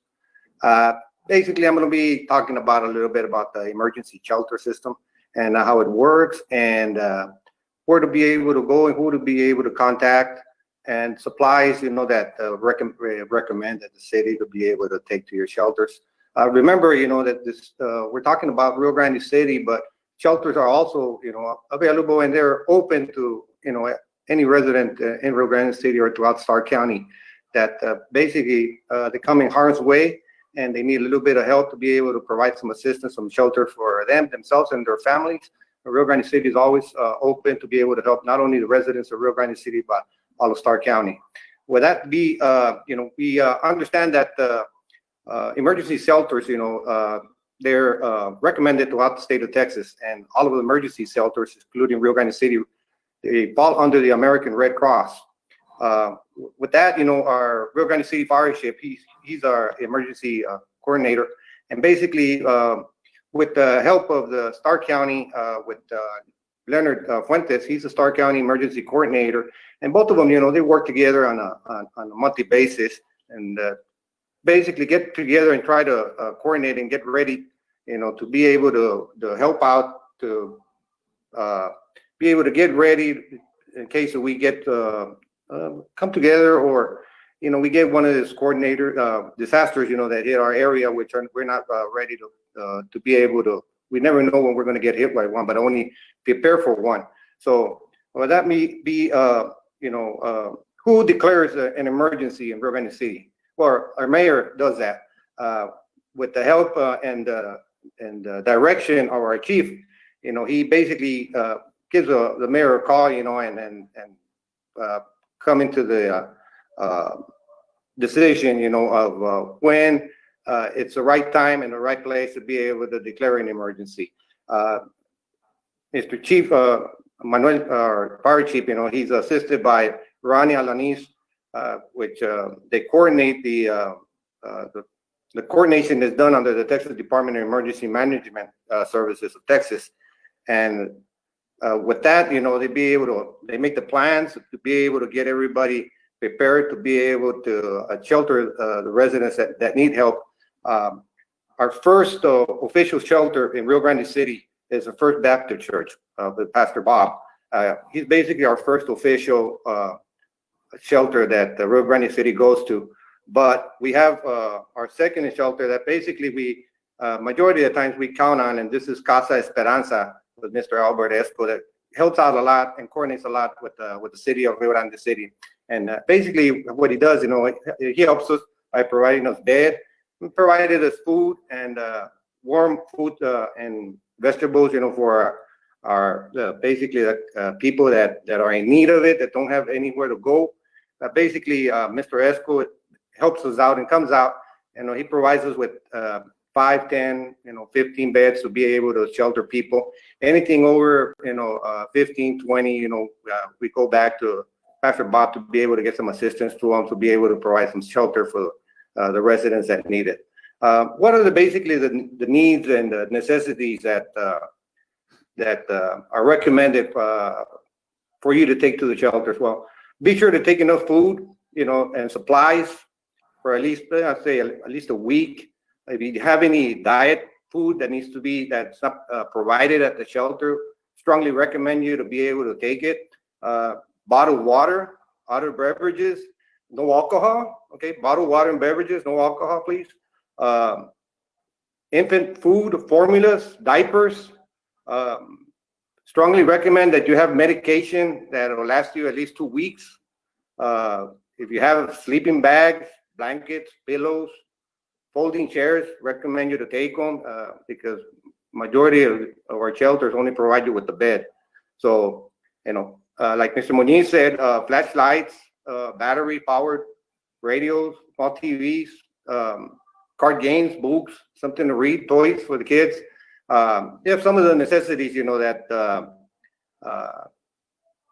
Basically, I'm going to be talking about a little bit about the emergency shelter system and how it works, and where to be able to go and who to be able to contact, and supplies, that recommend that the city to be able to take to your shelters. Remember, that this we're talking about Rio Grande City, but shelters are also, available, and they're open to, any resident in Rio Grande City or throughout Starr County that basically they come in harm's way and they need a little bit of help to be able to provide some assistance, some shelter for themselves and their families. Rio Grande City is always open to be able to help not only the residents of Rio Grande City, but all of Starr County. With that we understand that emergency shelters, they're recommended throughout the state of Texas, and all of the emergency shelters, including Rio Grande City, they fall under the American Red Cross. With that, our Rio Grande City fire chief, he's our emergency coordinator, and basically with the help of the Starr County, with Leonard Fuentes, he's the Starr County emergency coordinator, and both of them, they work together on a monthly basis, and basically get together and try to coordinate and get ready, to be able to help out, to be able to get ready in case we get come together, or we get one of these coordinator disasters, that hit our area, which we're not ready to be able to. We never know when we're going to get hit by one, but only prepare for one. So that may be who declares an emergency in Rio Grande City? Well, our mayor does that with the help and direction of our chief. He basically gives the mayor a call, and come into the decision, of when it's the right time and the right place to be able to declare an emergency. Mr. Chief Manuel, our fire chief, he's assisted by Ronnie Alanis, which they coordinate the coordination is done under the Texas Department of Emergency Management Services of Texas, and with that, they make the plans to be able to get everybody prepared to be able to shelter the residents that need help. Our first official shelter in Rio Grande City is the First Baptist Church with Pastor Bob. He's basically our first official shelter that the Rio Grande City goes to. But we have our second shelter that basically we majority of the times we count on, and this is Casa Esperanza with Mr. Albert Esco, that helps out a lot and coordinates a lot with the city of Rio Grande City. And basically what he does, he helps us by providing us bed, provided us food and warm food and vegetables, for our basically the people that are in need of it, that don't have anywhere to go. Basically, Mr. Esco helps us out and comes out, and he provides us with 5, 10, 15 beds to be able to shelter people. Anything over, 15, 20, we go back to Pastor Bob to be able to get some assistance to them, to be able to provide some shelter for the residents that need it. What are basically the needs and the necessities that are recommended for you to take to the shelters? Well, be sure to take enough food, and supplies for at least, I'd say, at least a week. If you have any diet food that's not provided at the shelter, strongly recommend you to be able to take it. Bottled water, other beverages, no alcohol. Okay, bottled water and beverages, no alcohol, please. Infant food, formulas, diapers. Strongly recommend that you have medication that will last you at least 2 weeks. If you have sleeping bags, blankets, pillows, folding chairs, recommend you to take them because majority of our shelters only provide you with the bed. So, like Mr. Muñiz said, flashlights, battery-powered radios, small TVs, card games, books, something to read, toys for the kids. You have some of the necessities, that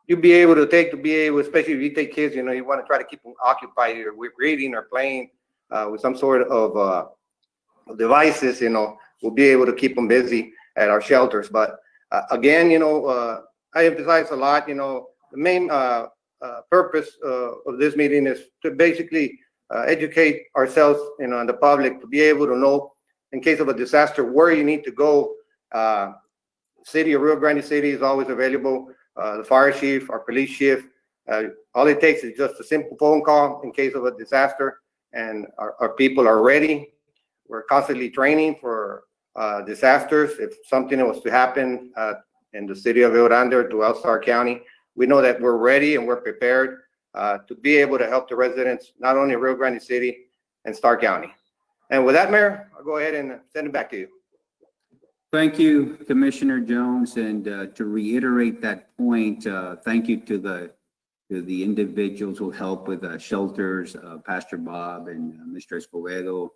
you'll be able to take, especially if you take kids, you want to try to keep them occupied either with reading or playing with some sort of devices, we'll be able to keep them busy at our shelters. But again, I emphasize a lot, the main purpose of this meeting is to basically educate ourselves, and the public to be able to know in case of a disaster where you need to go. City of Rio Grande City is always available. The fire chief, our police chief, all it takes is just a simple phone call in case of a disaster, and our people are ready. We're constantly training for disasters. If something was to happen in the city of Rio Grande or to Star County, we know that we're ready and we're prepared to be able to help the residents, not only Rio Grande City and Star County. And with that, Mayor, I'll go ahead and send it back to you. Thank you, Commissioner Jones. And to reiterate that point, thank you to the individuals who help with shelters, Pastor Bob and Mr. Escobedo,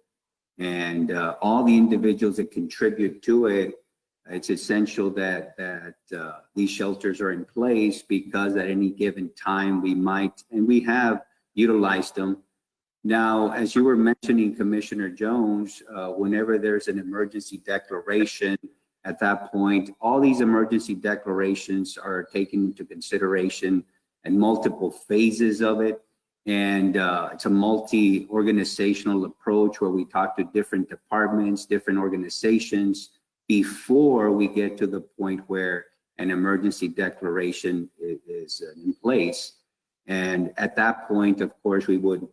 and all the individuals that contribute to it. It's essential that these shelters are in place because at any given time we have utilized them. Now, as you were mentioning, Commissioner Jones, whenever there's an emergency declaration, at that point, all these emergency declarations are taken into consideration and multiple phases of it. And it's a multi-organizational approach where we talk to different departments, different organizations before we get to the point where an emergency declaration is in place. And at that point, of course, we would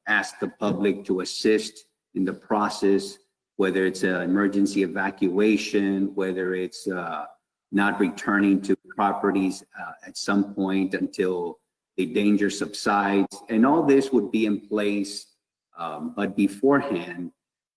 ask the public to assist in the process, whether it's an emergency evacuation, whether it's not returning to properties at some point until the danger subsides. And all this would be in place. But beforehand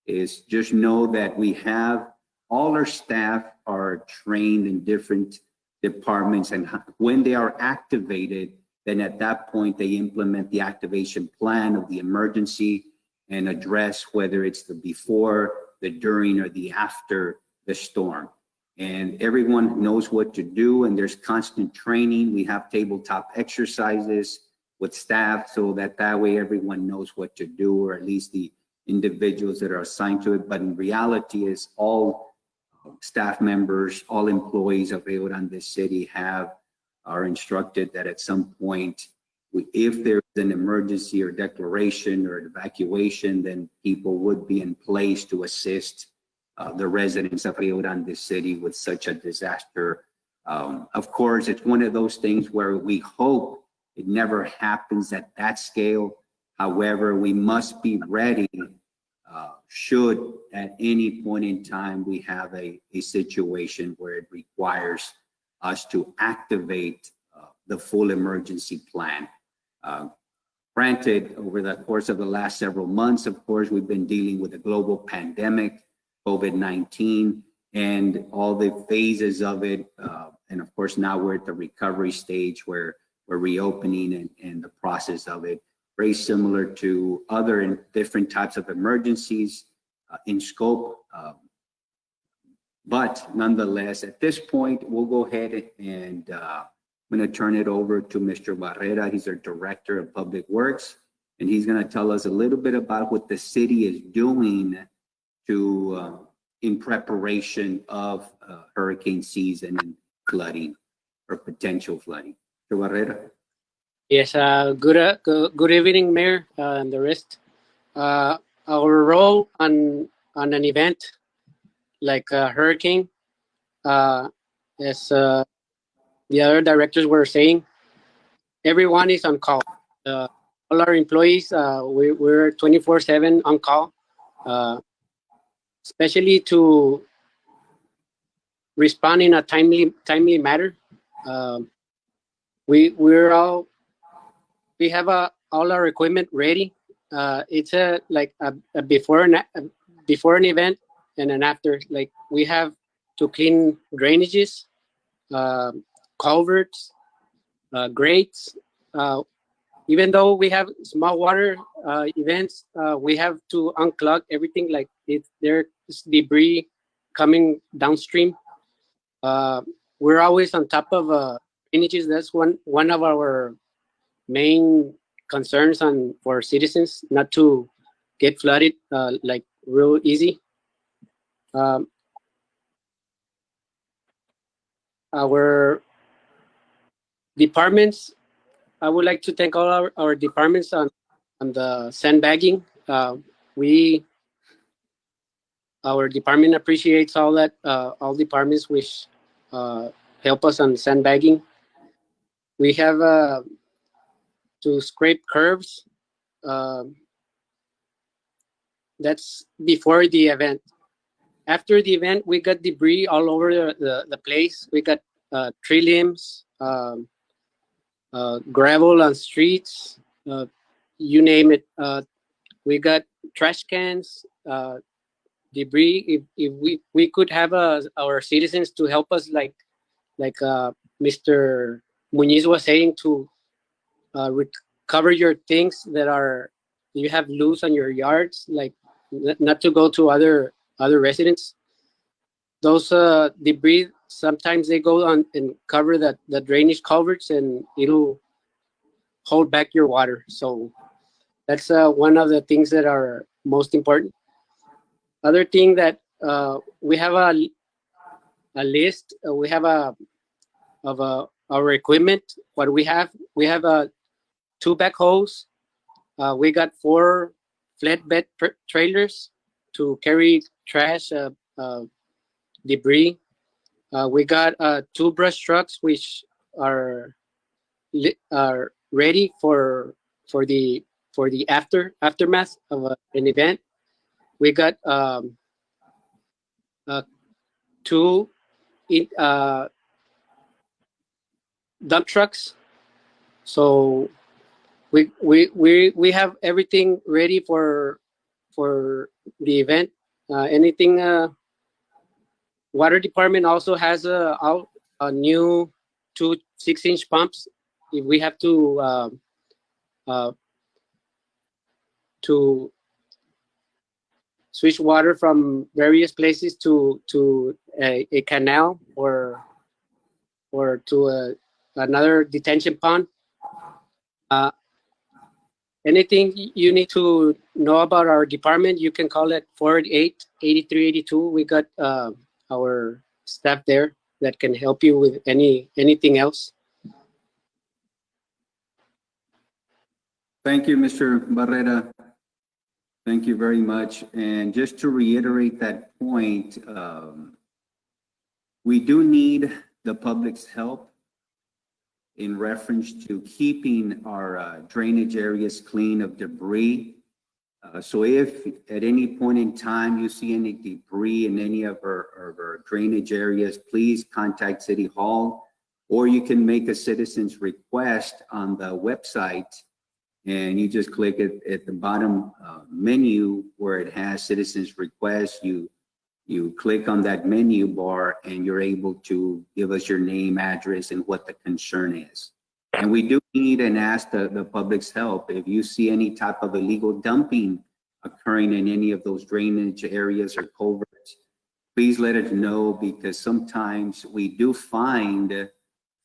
is just know that we have all our staff are trained in different departments, and when they are activated, then at that point they implement the activation plan of the emergency and address whether it's the before, the during, or the after the storm. And everyone knows what to do, and there's constant training. We have tabletop exercises with staff so that way everyone knows what to do, or at least the individuals that are assigned to it. But in reality is all staff members, all employees of Rio Grande City are instructed that at some point, if there's an emergency or declaration or evacuation, then people would be in place to assist the residents of Rio Grande City with such a disaster. Of course, it's one of those things where we hope it never happens at that scale. However, we must be ready should at any point in time we have a situation where it requires us to activate the full emergency plan. Granted, over the course of the last several months, of course, we've been dealing with a global pandemic, COVID-19, and all the phases of it. And of course, now we're at the recovery stage where we're reopening and the process of it, very similar to other and different types of emergencies in scope. But nonetheless, at this point, we'll go ahead and I'm going to turn it over to Mr. Barrera. He's our Director of Public Works, and he's going to tell us a little bit about what the city is doing to in preparation of hurricane season and flooding or potential flooding. Mr. Barrera. Yes, good evening, Mayor, and the rest. Our role on an event like a hurricane, as the other directors were saying, everyone is on call. All our employees, we're 24/7 on call, especially to respond in a timely manner. We have all our equipment ready. It's like a before an event and an after. Like we have to clean drainages, culverts, grates. Even though we have small water events, we have to unclog everything. Like there's debris coming downstream. We're always on top of drainages. That's one of our main concerns for citizens, not to get flooded like real easy. Our departments, I would like to thank all our departments on the sandbagging. Our department appreciates all that, all departments which help us on sandbagging. We have to scrape curbs. That's before the event. After the event, we got debris all over the place. We got tree limbs, gravel on streets, you name it. We got trash cans, debris. If we could have our citizens to help us, like Mr. Muñiz was saying, to recover your things that you have loose on your yards, like not to go to other residents. Those debris, sometimes they go on and cover the drainage culverts, and it'll hold back your water. So that's one of the things that are most important. Other thing that we have a list. We have of our equipment. What we have 2 backhoes. We got 4 flatbed trailers to carry trash, debris. We got 2 brush trucks which are ready for the aftermath of an event. We got 2 dump trucks. So we have everything ready for the event. Anything. Water department also has a new 2 6-inch pumps. If we have to switch water from various places to a canal or to another detention pond. Anything you need to know about our department, you can call it 488-8382. We got our staff there that can help you with anything else. Thank you, Mr. Barrera. Thank you very much. And just to reiterate that point, we do need the public's help in reference to keeping our drainage areas clean of debris. So if at any point in time you see any debris in any of our drainage areas, please contact City Hall, or you can make a citizen's request on the website and you just click at the bottom menu where it has citizens request. You click on that menu bar and you're able to give us your name, address, and what the concern is. And we do need and ask the public's help. If you see any type of illegal dumping occurring in any of those drainage areas or culverts, please let us know, because sometimes we do find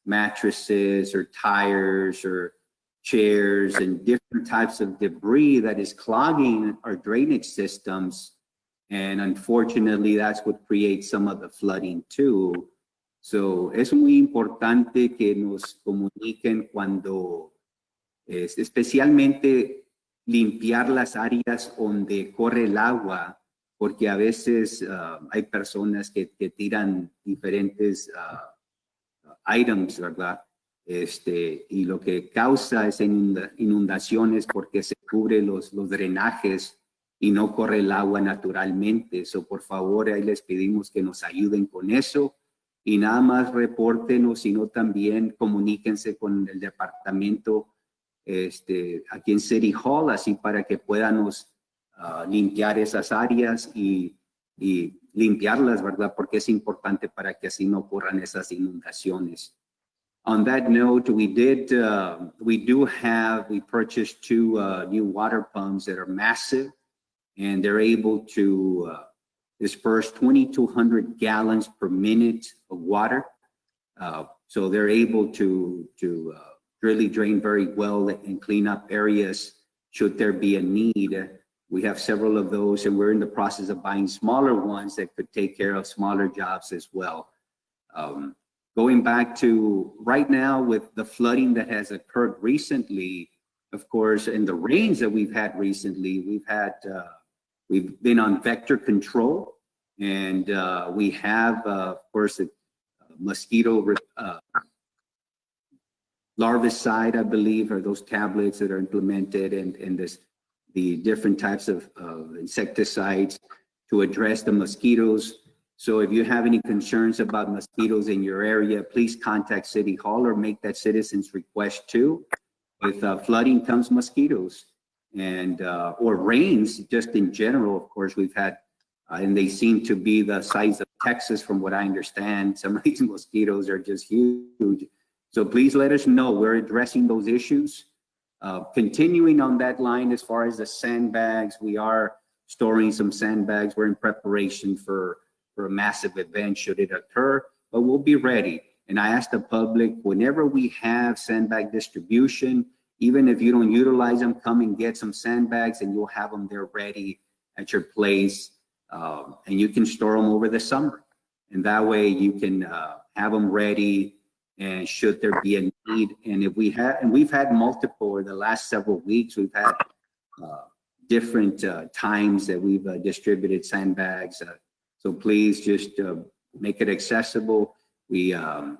mattresses or tires or chairs and different types of debris that is clogging our drainage systems. And unfortunately, that's what creates some of the flooding too. So es muy importante que nos comuniquen cuando, especialmente limpiar las áreas donde corre el agua, porque a veces hay personas que tiran diferentes items, ¿verdad? Y lo que causa es inundaciones porque se cubren los drenajes y no corre el agua naturalmente. So, por favor, ahí les pedimos que nos ayuden con eso. Y nada más repórtenos, sino también comuníquense con el departamento aquí en City Hall, así para que podamos limpiar esas áreas y limpiarlas, ¿verdad? Porque es importante para que así no ocurran esas inundaciones. On that note, we purchased 2 new water pumps that are massive, and they're able to disperse 2,200 gallons per minute of water. So they're able to really drain very well and clean up areas should there be a need. We have several of those, and we're in the process of buying smaller ones that could take care of smaller jobs as well. Going back to right now with the flooding that has occurred recently, of course, and the rains that we've had recently, we've been on vector control, and we have, of course, a mosquito larvicide, I believe, are those tablets that are implemented, and the different types of insecticides to address the mosquitoes. So if you have any concerns about mosquitoes in your area, please contact City Hall or make that citizen's request too. With flooding comes mosquitoes, and or rains just in general. Of course, we've had, and they seem to be the size of Texas from what I understand. Some of these mosquitoes are just huge. So please let us know. We're addressing those issues. Continuing on that line, as far as the sandbags, we are storing some sandbags. We're in preparation for a massive event should it occur, but we'll be ready. And I ask the public, whenever we have sandbag distribution, even if you don't utilize them, come and get some sandbags and you'll have them there ready at your place. And you can store them over the summer. And that way you can have them ready, and should there be a need. And if we have, and we've had multiple over the last several weeks, we've had different times that we've distributed sandbags. So please just make it accessible. And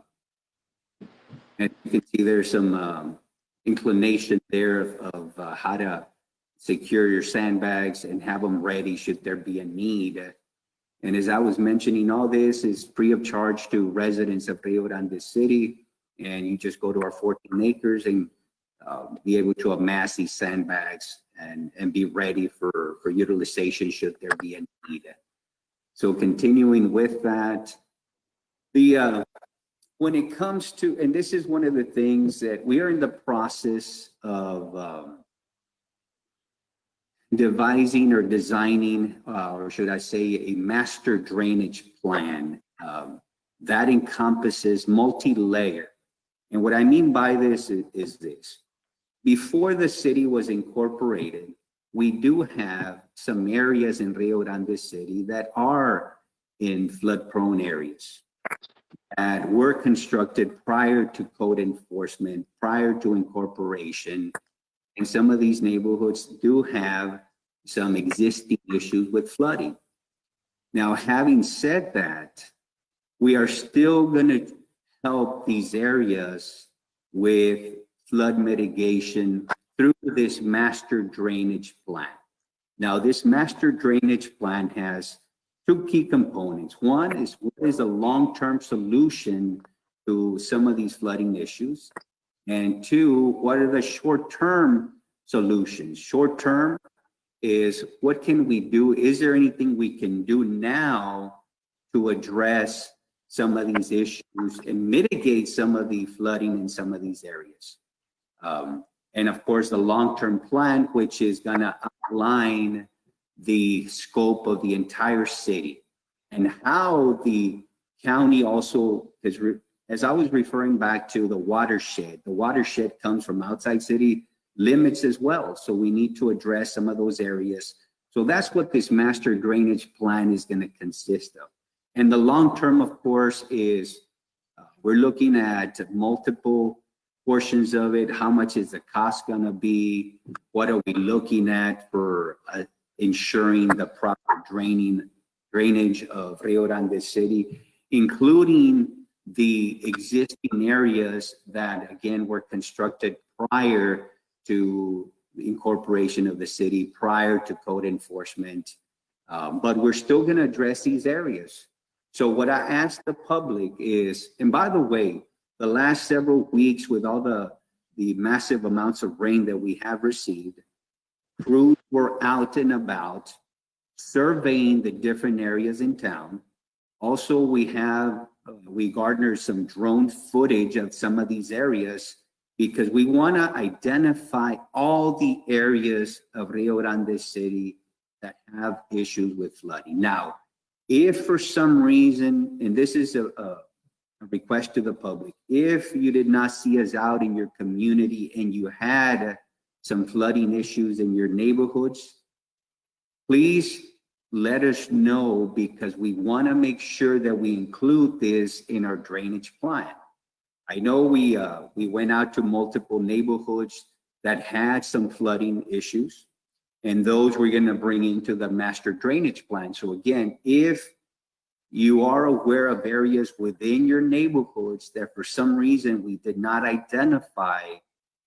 you can see there's some inclination there of how to secure your sandbags and have them ready should there be a need. And as I was mentioning, all this is free of charge to residents of Rio Grande City. And you just go to our 14 acres and be able to amass these sandbags and be ready for utilization should there be a need. So continuing with that, when it comes to, and this is one of the things that we are in the process of devising or designing, or should I say, a master drainage plan that encompasses multi-layer. And what I mean by this is this. Before the city was incorporated, we do have some areas in Rio Grande City that are in flood-prone areas that were constructed prior to code enforcement, prior to incorporation. And some of these neighborhoods do have some existing issues with flooding. Now, having said that, we are still going to help these areas with flood mitigation through this master drainage plan. Now, this master drainage plan has 2 key components. One is what is a long-term solution to some of these flooding issues? And 2, what are the short-term solutions. Short term is what can we do? Is there anything we can do now to address some of these issues and mitigate some of the flooding in some of these areas? And of course, the long-term plan, which is going to outline the scope of the entire city and how the county also, as I was referring back to the watershed comes from outside city limits as well. So we need to address some of those areas. So that's what this master drainage plan is going to consist of. And the long term, of course, is we're looking at multiple portions of it. How much is the cost going to be? What are we looking at for ensuring the proper drainage of Rio Grande City, including the existing areas that, again, were constructed prior to the incorporation of the city, prior to code enforcement. But we're still going to address these areas. So what I ask the public is, and by the way, the last several weeks with all the massive amounts of rain that we have received, crews were out and about surveying the different areas in town. Also, we garnered some drone footage of some of these areas because we want to identify all the areas of Rio Grande City that have issues with flooding. Now, if for some reason, and this is a request to the public, if you did not see us out in your community and you had some flooding issues in your neighborhoods, please let us know, because we want to make sure that we include this in our drainage plan. I know we went out to multiple neighborhoods that had some flooding issues, and those we're going to bring into the master drainage plan. So again, if you are aware of areas within your neighborhoods that for some reason we did not identify,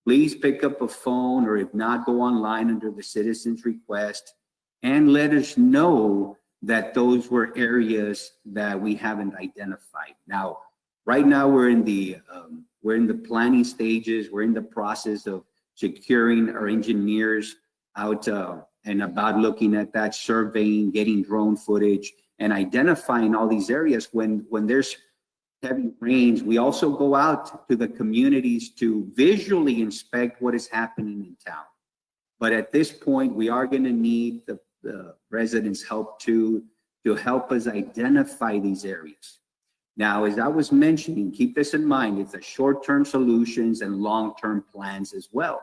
please pick up a phone, or if not, go online under the citizen's request and let us know that those were areas that we haven't identified. Now, right now we're in the planning stages. We're in the process of securing our engineers out and about looking at that, surveying, getting drone footage, and identifying all these areas. When there's heavy rains, we also go out to the communities to visually inspect what is happening in town. But at this point, we are going to need the residents' help to help us identify these areas. Now, as I was mentioning, keep this in mind, it's a short-term solutions and long-term plans as well.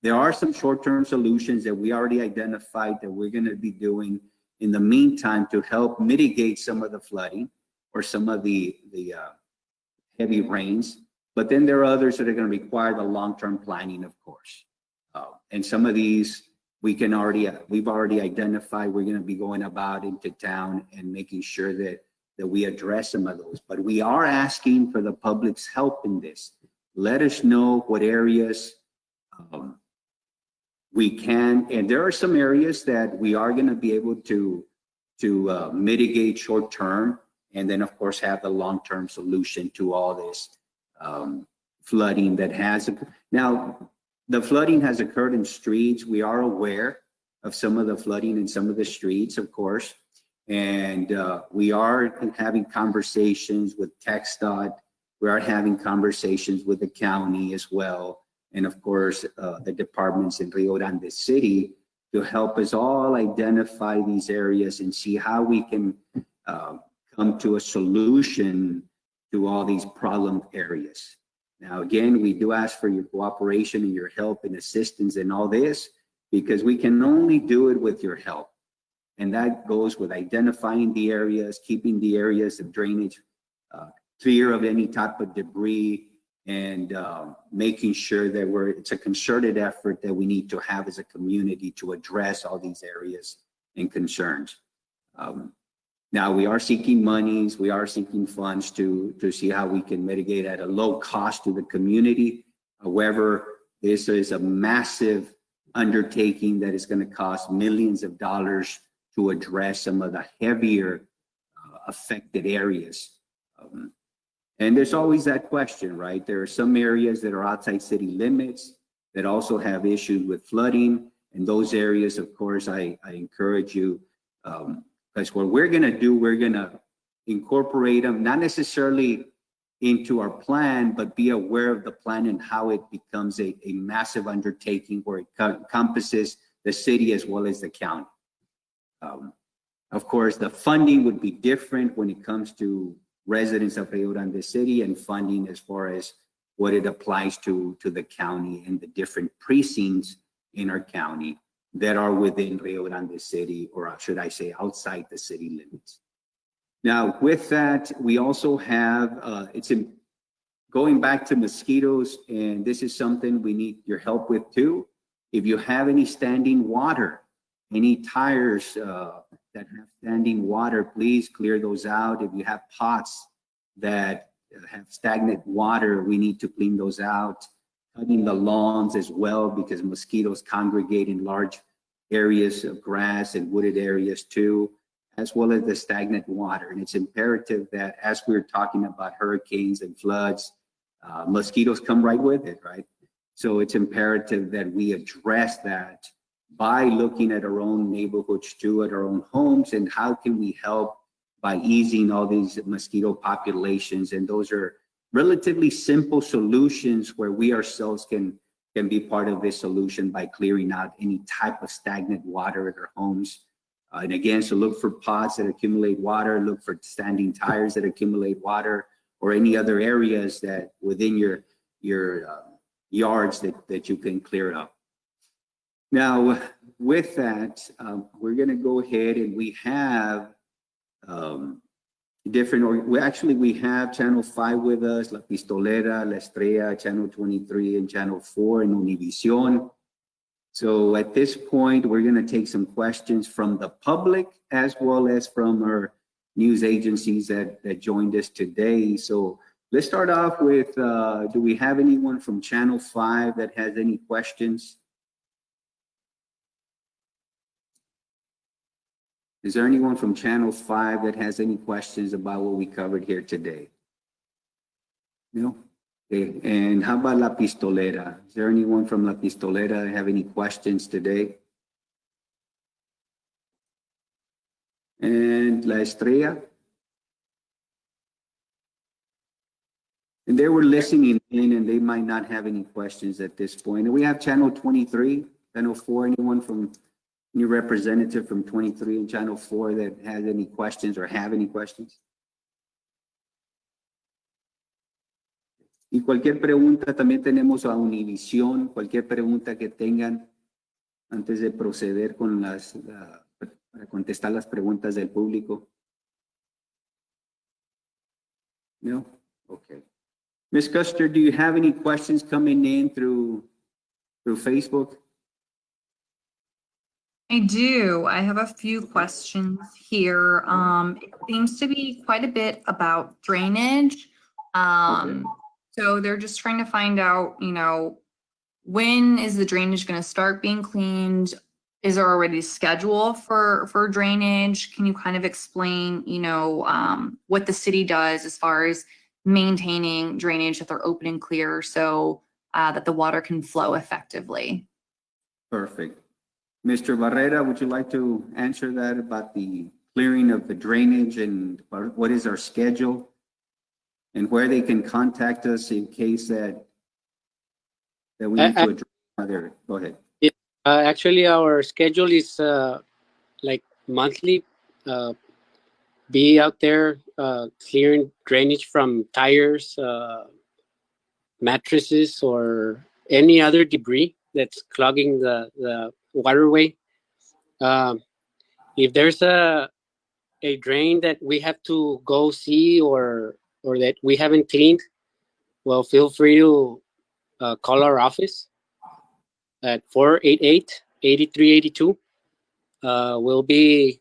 There are some short-term solutions that we already identified that we're going to be doing in the meantime to help mitigate some of the flooding or some of the heavy rains. But then there are others that are going to require the long-term planning, of course. And some of these we've already identified. We're going to be going about into town and making sure that we address some of those. But we are asking for the public's help in this. Let us know what areas we can, and there are some areas that we are going to be able to mitigate short term, and then of course have the long-term solution to all this flooding that has. Now, the flooding has occurred in streets. We are aware of some of the flooding in some of the streets, of course, and we are having conversations with TxDOT. We are having conversations with the county as well, and of course, the departments in Rio Grande City to help us all identify these areas and see how we can come to a solution to all these problem areas. Now, again, we do ask for your cooperation and your help and assistance in all this, because we can only do it with your help. And that goes with identifying the areas, keeping the areas of drainage clear of any type of debris, and making sure that it's a concerted effort that we need to have as a community to address all these areas and concerns. Now, we are seeking monies, we are seeking funds to see how we can mitigate at a low cost to the community. However, this is a massive undertaking that is going to cost millions of dollars to address some of the heavier affected areas. And there's always that question, right? There are some areas that are outside city limits that also have issues with flooding. In those areas, of course, I encourage you, because what we're going to do, we're going to incorporate them, not necessarily into our plan, but be aware of the plan and how it becomes a massive undertaking where it encompasses the city as well as the county. Of course, the funding would be different when it comes to residents of Rio Grande City and funding as far as what it applies to the county and the different precincts in our county that are within Rio Grande City, or should I say outside the city limits. Now, with that, we also have, going back to mosquitoes, and this is something we need your help with too. If you have any standing water, any tires that have standing water, please clear those out. If you have pots that have stagnant water, we need to clean those out. Cutting the lawns as well, because mosquitoes congregate in large areas of grass and wooded areas too, as well as the stagnant water. And it's imperative that as we're talking about hurricanes and floods, mosquitoes come right with it, right? So it's imperative that we address that by looking at our own neighborhoods too, at our own homes, and how can we help by easing all these mosquito populations. And those are relatively simple solutions where we ourselves can be part of this solution by clearing out any type of stagnant water at our homes. And again, so look for pots that accumulate water, look for standing tires that accumulate water, or any other areas that within your yards that you can clear up. Now, with that, we're going to go ahead and we have we have Channel 5 with us, La Pistolera, La Estrella, Channel 23, and Channel 4 in Univision. So at this point, we're going to take some questions from the public as well as from our news agencies that joined us today. So let's start off with, do we have anyone from Channel 5 that has any questions? Is there anyone from Channel 5 that has any questions about what we covered here today? No? Okay. And how about La Pistolera? Is there anyone from La Pistolera that have any questions today? And La Estrella? And they were listening in and they might not have any questions at this point. And we have Channel 23, Channel 4, anyone from any representative from 23 and Channel 4 that has any questions or have any questions? Y cualquier pregunta, también tenemos a Univision, cualquier pregunta que tengan antes de proceder con para contestar las preguntas del público. No? Okay. Ms. Custer, do you have any questions coming in through Facebook? I do. I have a few questions here. It seems to be quite a bit about drainage. Okay. So they're just trying to find out, when is the drainage going to start being cleaned? Is there already a schedule for drainage? Can you kind of explain, what the city does as far as maintaining drainage that they're open and clear so that the water can flow effectively? Perfect. Mr. Barrera, would you like to answer that about the clearing of the drainage and what is our schedule and where they can contact us in case that we need to address other? Go ahead. Yeah, actually, our schedule is like monthly. Be out there clearing drainage from tires, mattresses, or any other debris that's clogging the waterway. If there's a drain that we have to go see or that we haven't cleaned, well, feel free to call our office at 488-8382. We'll be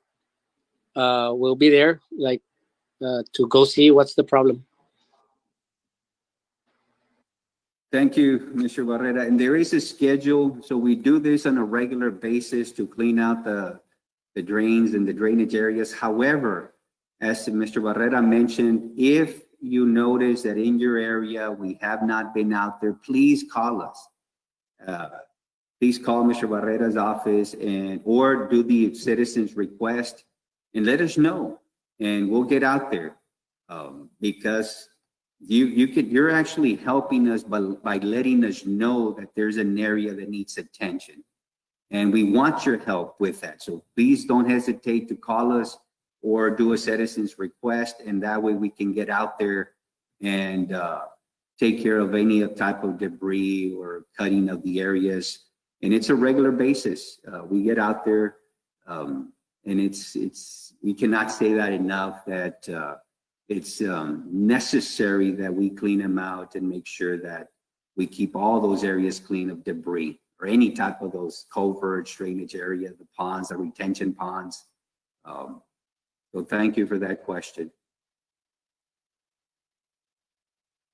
there to go see what's the problem. Thank you, Mr. Barrera. And there is a schedule. So we do this on a regular basis to clean out the drains and the drainage areas. However, as Mr. Barrera mentioned, if you notice that in your area we have not been out there, please call us. please call Mr. Barrera's office or do the citizens request and let us know, and we'll get out there. Because you're actually helping us by letting us know that there's an area that needs attention. And we want your help with that. So please don't hesitate to call us or do a citizen's request. And that way we can get out there and take care of any type of debris or cutting of the areas. And it's a regular basis. We get out there and we cannot say that enough, that it's necessary that we clean them out and make sure that we keep all those areas clean of debris or any type of those culverts, drainage area, the ponds, the retention ponds. So thank you for that question.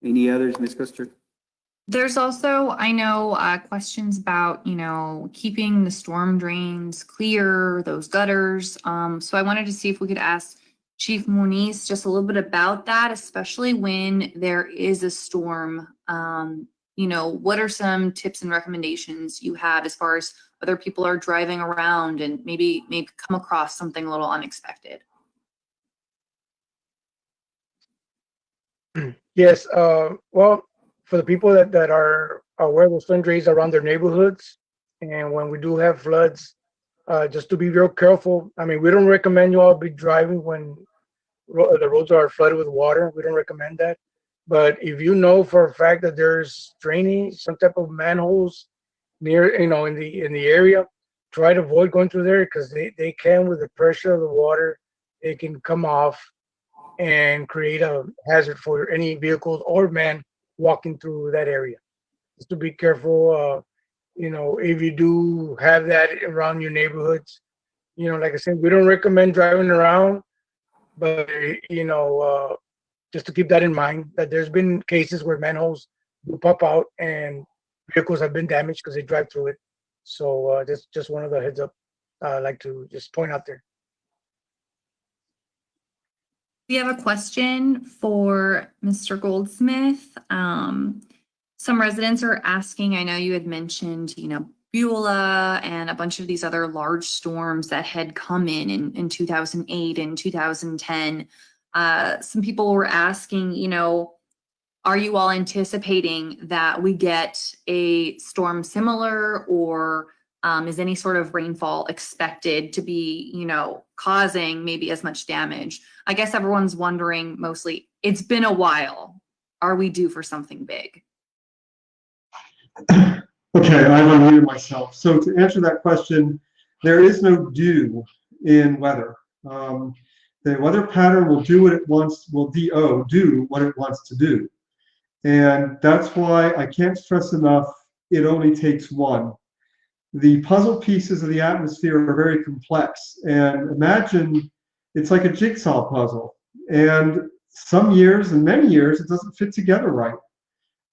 Any others, Ms. Custer? There's also, I know, questions about, keeping the storm drains clear, those gutters. So I wanted to see if we could ask Chief Muniz just a little bit about that, especially when there is a storm. What are some tips and recommendations you have as far as whether people are driving around and maybe come across something a little unexpected? Yes, well, for the people that are aware of the storm drains around their neighborhoods, and when we do have floods, just to be real careful. I mean, we don't recommend you all be driving when the roads are flooded with water. We don't recommend that. But if you know for a fact that there's drainage, some type of manholes near, in the area, try to avoid going through there, because they can, with the pressure of the water, they can come off and create a hazard for any vehicles or man walking through that area. Just to be careful, if you do have that around your neighborhoods, like I said, we don't recommend driving around, but just to keep that in mind, that there's been cases where manholes do pop out and vehicles have been damaged because they drive through it. So that's just one of the heads up I'd like to just point out there. We have a question for Mr. Goldsmith. Some residents are asking, I know you had mentioned, Beulah and a bunch of these other large storms that had come in 2008 and 2010. Some people were asking, are you all anticipating that we get a storm similar, or is any sort of rainfall expected to be, causing maybe as much damage? I guess everyone's wondering mostly, it's been a while. Are we due for something big? Okay, I've unmuted myself. So to answer that question, there is no due in weather. The weather pattern will do what it wants, do what it wants to do. And that's why I can't stress enough, it only takes one. The puzzle pieces of the atmosphere are very complex. And imagine it's like a jigsaw puzzle. And some years and many years, it doesn't fit together right.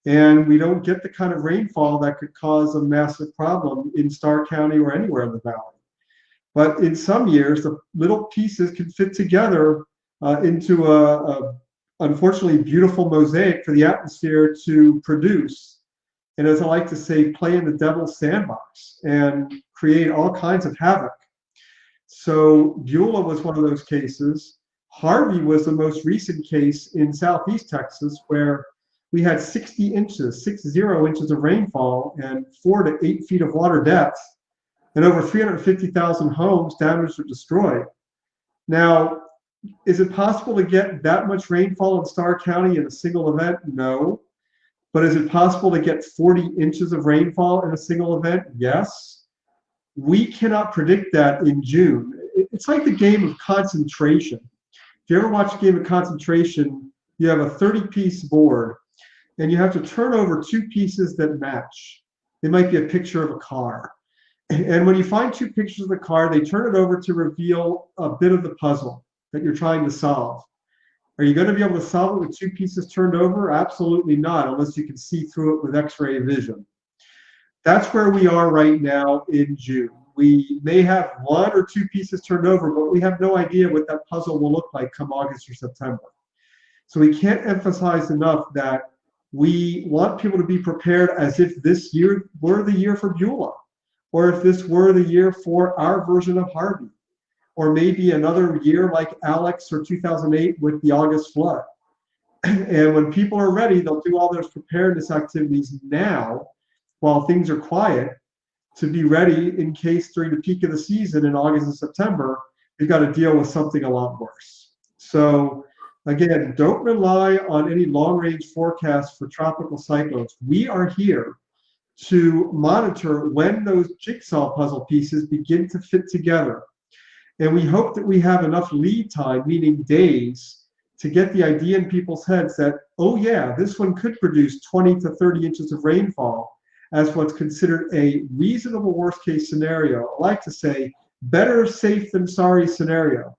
And we don't get the kind of rainfall that could cause a massive problem in Starr County or anywhere in the valley. But in some years, the little pieces can fit together into a unfortunately beautiful mosaic for the atmosphere to produce. And as I like to say, play in the devil's sandbox and create all kinds of havoc. So Beulah was one of those cases. Harvey was the most recent case in Southeast Texas, where we had 60 inches of rainfall and 4 to 8 feet of water depth, and over 350,000 homes damaged or destroyed. Now, is it possible to get that much rainfall in Starr County in a single event? No. But is it possible to get 40 inches of rainfall in a single event? Yes. We cannot predict that in June. It's like the game of concentration. If you ever watch a game of concentration, you have a 30-piece board, and you have to turn over 2 pieces that match. They might be a picture of a car. And when you find 2 pictures of the car, they turn it over to reveal a bit of the puzzle that you're trying to solve. Are you going to be able to solve it with 2 pieces turned over? Absolutely not, unless you can see through it with X-ray vision. That's where we are right now in June. We may have 1 or 2 pieces turned over, but we have no idea what that puzzle will look like come August or September. So we can't emphasize enough that We want people to be prepared as if this year were the year for Beulah, or if this were the year for our version of Harvey, or maybe another year like Alex or 2008 with the August flood. And when people are ready, they'll do all those preparedness activities now while things are quiet to be ready in case during the peak of the season in August and September, we've got to deal with something a lot worse. So again, don't rely on any long-range forecasts for tropical cyclones. We are here to monitor when those jigsaw puzzle pieces begin to fit together. And we hope that we have enough lead time, meaning days, to get the idea in people's heads that, oh yeah, this one could produce 20 to 30 inches of rainfall as what's considered a reasonable worst case scenario. I like to say, better safe than sorry scenario.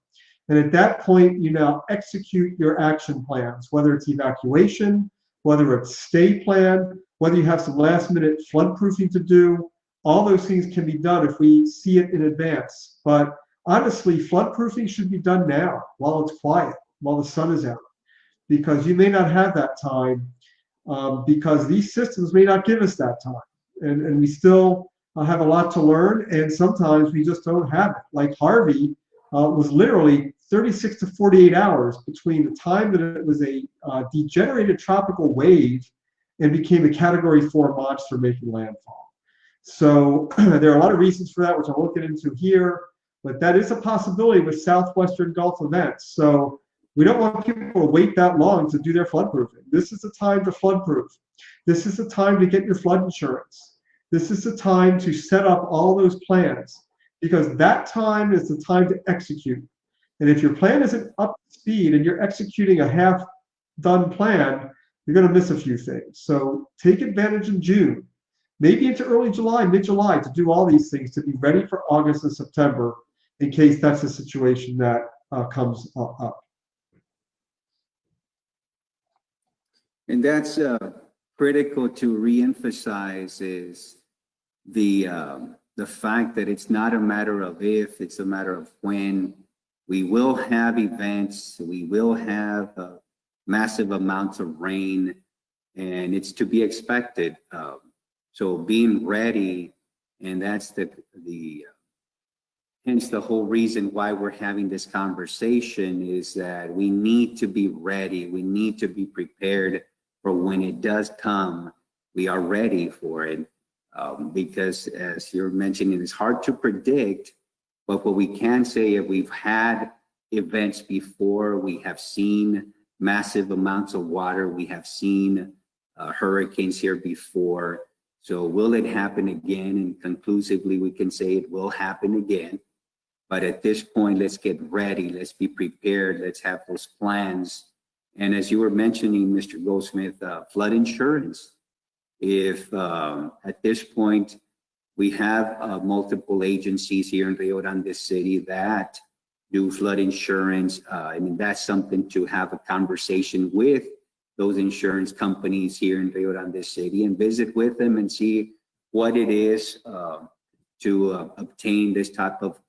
And at that point, you now execute your action plans, whether it's evacuation, whether it's stay plan, whether you have some last minute flood proofing to do. All those things can be done if we see it in advance. But honestly, flood proofing should be done now while it's quiet, while the sun is out, because you may not have that time because these systems may not give us that time. And we still have a lot to learn, and sometimes we just don't have it. Like Harvey was literally 36 to 48 hours between the time that it was a degenerated tropical wave and became a Category 4 monster making landfall. So there are a lot of reasons for that, which I won't get into here, but that is a possibility with southwestern Gulf events. So we don't want people to wait that long to do their flood proofing. This is the time to flood proof. This is the time to get your flood insurance. This is the time to set up all those plans, because that time is the time to execute. And if your plan isn't up to speed and you're executing a half-done plan, you're going to miss a few things. So take advantage in June, maybe into early July, mid-July, to do all these things, to be ready for August and September in case that's a situation that comes up. And that's critical to reemphasize is the fact that it's not a matter of if, it's a matter of when. We will have events, we will have massive amounts of rain, and it's to be expected. So being ready, and that's hence the whole reason why we're having this conversation, is that we need to be ready, we need to be prepared for when it does come, we are ready for it. Because as you're mentioning, it's hard to predict, but what we can say is we've had events before, we have seen massive amounts of water, we have seen hurricanes here before. So will it happen again? And conclusively, we can say it will happen again. But at this point, let's get ready, let's be prepared, let's have those plans. And as you were mentioning, Mr. Goldsmith, flood insurance. If at this point, we have multiple agencies here in Rio Grande City that do flood insurance. I mean, that's something to have a conversation with those insurance companies here in Rio Grande City and visit with them and see what it is to obtain this type of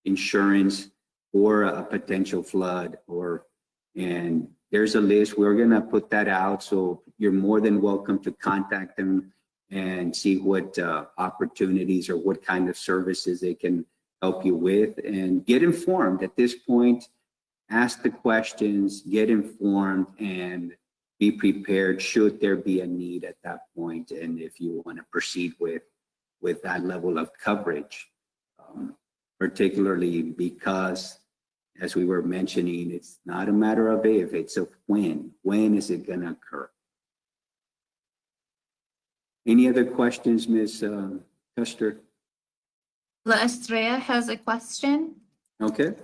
insurance for a potential flood. And there's a list, we're gonna put that out, so you're more than welcome to contact them and see what opportunities or what kind of services they can help you with, and get informed. At this point, ask the questions, get informed, and be prepared should there be a need at that point, and if you want to proceed with that level of coverage, particularly because, as we were mentioning, it's not a matter of if, it's of when. When is it going to occur? Any other questions, Ms. Custer? La Estrella has a question. Okay.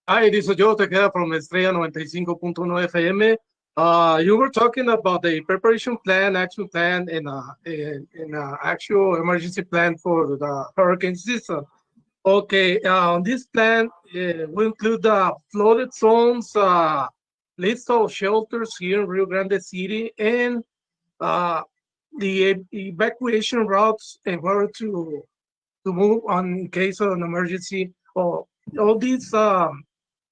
Hi, this is Joe Tejeda from Estrella 95.1 FM. You were talking about the preparation plan, action plan, and actual emergency plan for the hurricane season. Okay, on this plan, we include the flooded zones, list of shelters here in Rio Grande City, and the evacuation routes in order to move on in case of an emergency. All these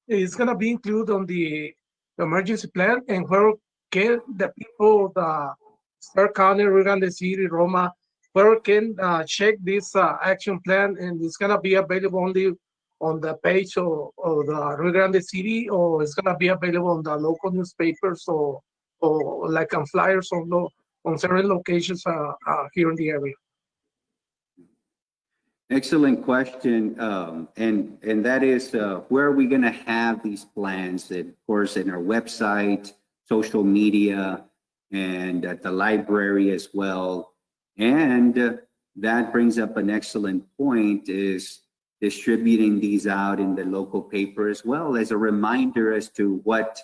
is going to be included on the emergency plan, and where can the people, the Stark County, Rio Grande City, Roma, where can check this action plan, and it's gonna be available only on the page of the Rio Grande City, or it's gonna be available on the local newspapers, or like on flyers on several locations here in the area. Excellent question. And that is, where are we going to have these plans? Of course, in our website, social media, and at the library as well. And that brings up an excellent point, is distributing these out in the local paper as well, as a reminder as to what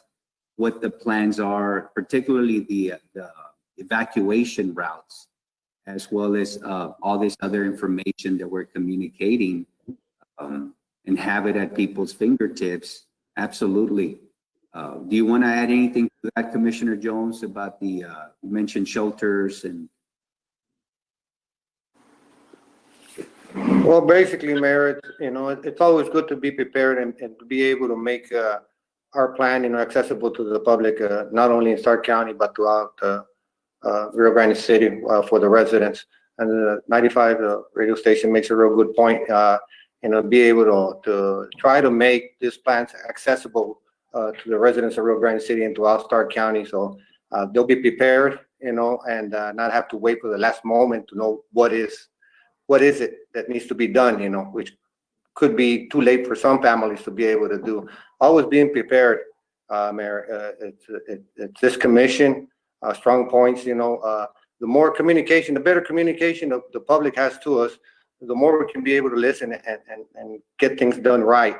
the plans are, particularly the evacuation routes, as well as all this other information that we're communicating, and have it at people's fingertips. Absolutely. Do you want to add anything to that, Commissioner Jones, about the, you mentioned shelters and? Well, basically, Mayor, it's always good to be prepared and to be able to make our plan, accessible to the public, not only in Stark County, but throughout Rio Grande City for the residents. And the 95 radio station makes a real good point, be able to try to make these plans accessible to the residents of Rio Grande City and throughout Stark County. So they'll be prepared, and not have to wait for the last moment to know what is it that needs to be done, which could be too late for some families to be able to do. Always being prepared, Mayor. It's this commission, strong points, the more communication, the better communication the public has to us, the more we can be able to listen and get things done right.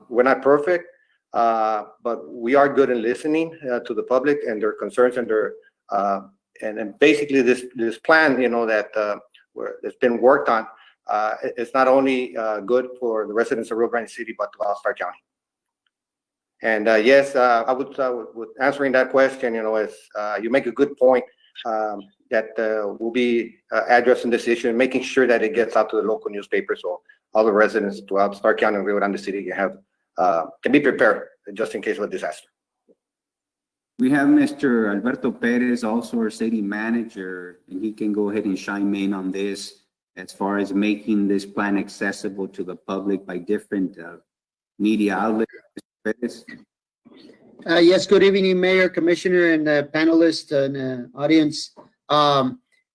We're not perfect, but we are good in listening to the public and their concerns and their, and basically this plan, that it's been worked on, it's not only good for the residents of Rio Grande City, but throughout Stark County. And yes, I would answering that question, is you make a good point, that we'll be addressing this issue and making sure that it gets out to the local newspapers, so all the residents throughout Stark County and Rio Grande City can be prepared just in case of a disaster. We have Mr. Alberto Perez, also our city manager, and he can go ahead and chime in on this as far as making this plan accessible to the public by different media outlets. Mr. Perez? Yes, good evening, Mayor, Commissioner, and panelists and audience.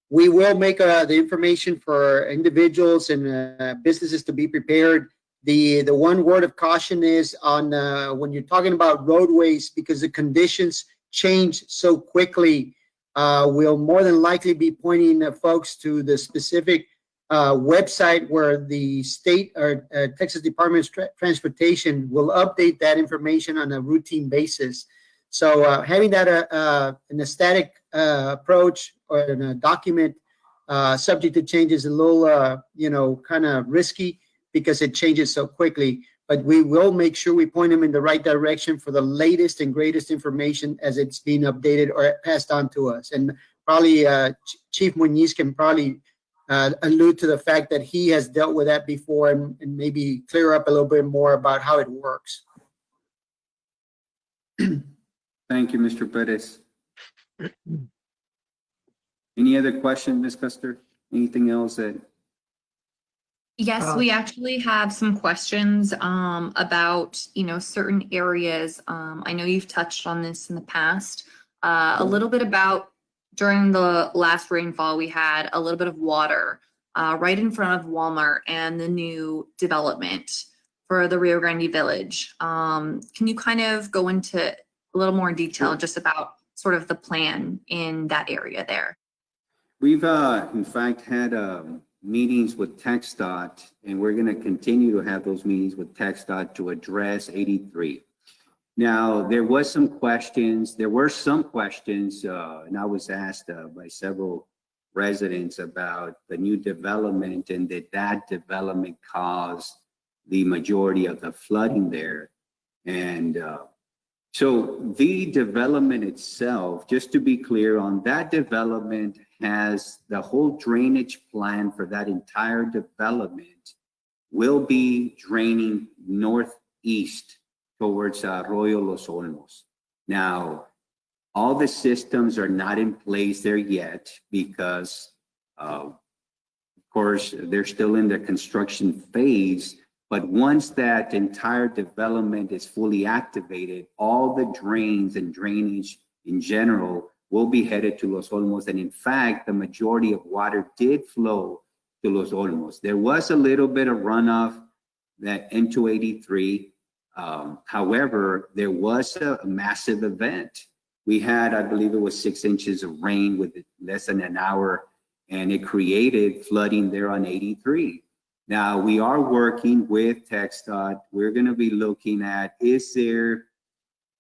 We will make the information for individuals and businesses to be prepared. The one word of caution is on when you're talking about roadways, because the conditions change so quickly, we'll more than likely be pointing folks to the specific website where the state or Texas Department of Transportation will update that information on a routine basis. So having that in a static approach or in a document subject to change is a little, kind of risky because it changes so quickly. But we will make sure we point them in the right direction for the latest and greatest information as it's being updated or passed on to us. And probably Chief Muñiz can probably allude to the fact that he has dealt with that before and maybe clear up a little bit more about how it works. Thank you, Mr. Perez. Any other questions, Ms. Custer? Anything else that? Yes, we actually have some questions about, certain areas. I know you've touched on this in the past. A little bit about during the last rainfall, we had a little bit of water right in front of Walmart and the new development for the Rio Grande Village. Can you kind of go into a little more detail just about sort of the plan in that area there? We've, in fact, had meetings with TxDOT, and we're going to continue to have those meetings with TxDOT to address 83. Now, there were some questions, and I was asked by several residents about the new development and did that development cause the majority of the flooding there. And so the development itself, just to be clear on that development, has the whole drainage plan for that entire development will be draining northeast towards Arroyo Los Olmos. Now, all the systems are not in place there yet because, of course, they're still in the construction phase. But once that entire development is fully activated, all the drains and drainage in general will be headed to Los Olmos. And in fact, the majority of water did flow to Los Olmos. There was a little bit of runoff that into 83. However, there was a massive event. We had, I believe it was 6 inches of rain with less than an hour, and it created flooding there on 83. Now, we are working with TxDOT. We're going to be looking at,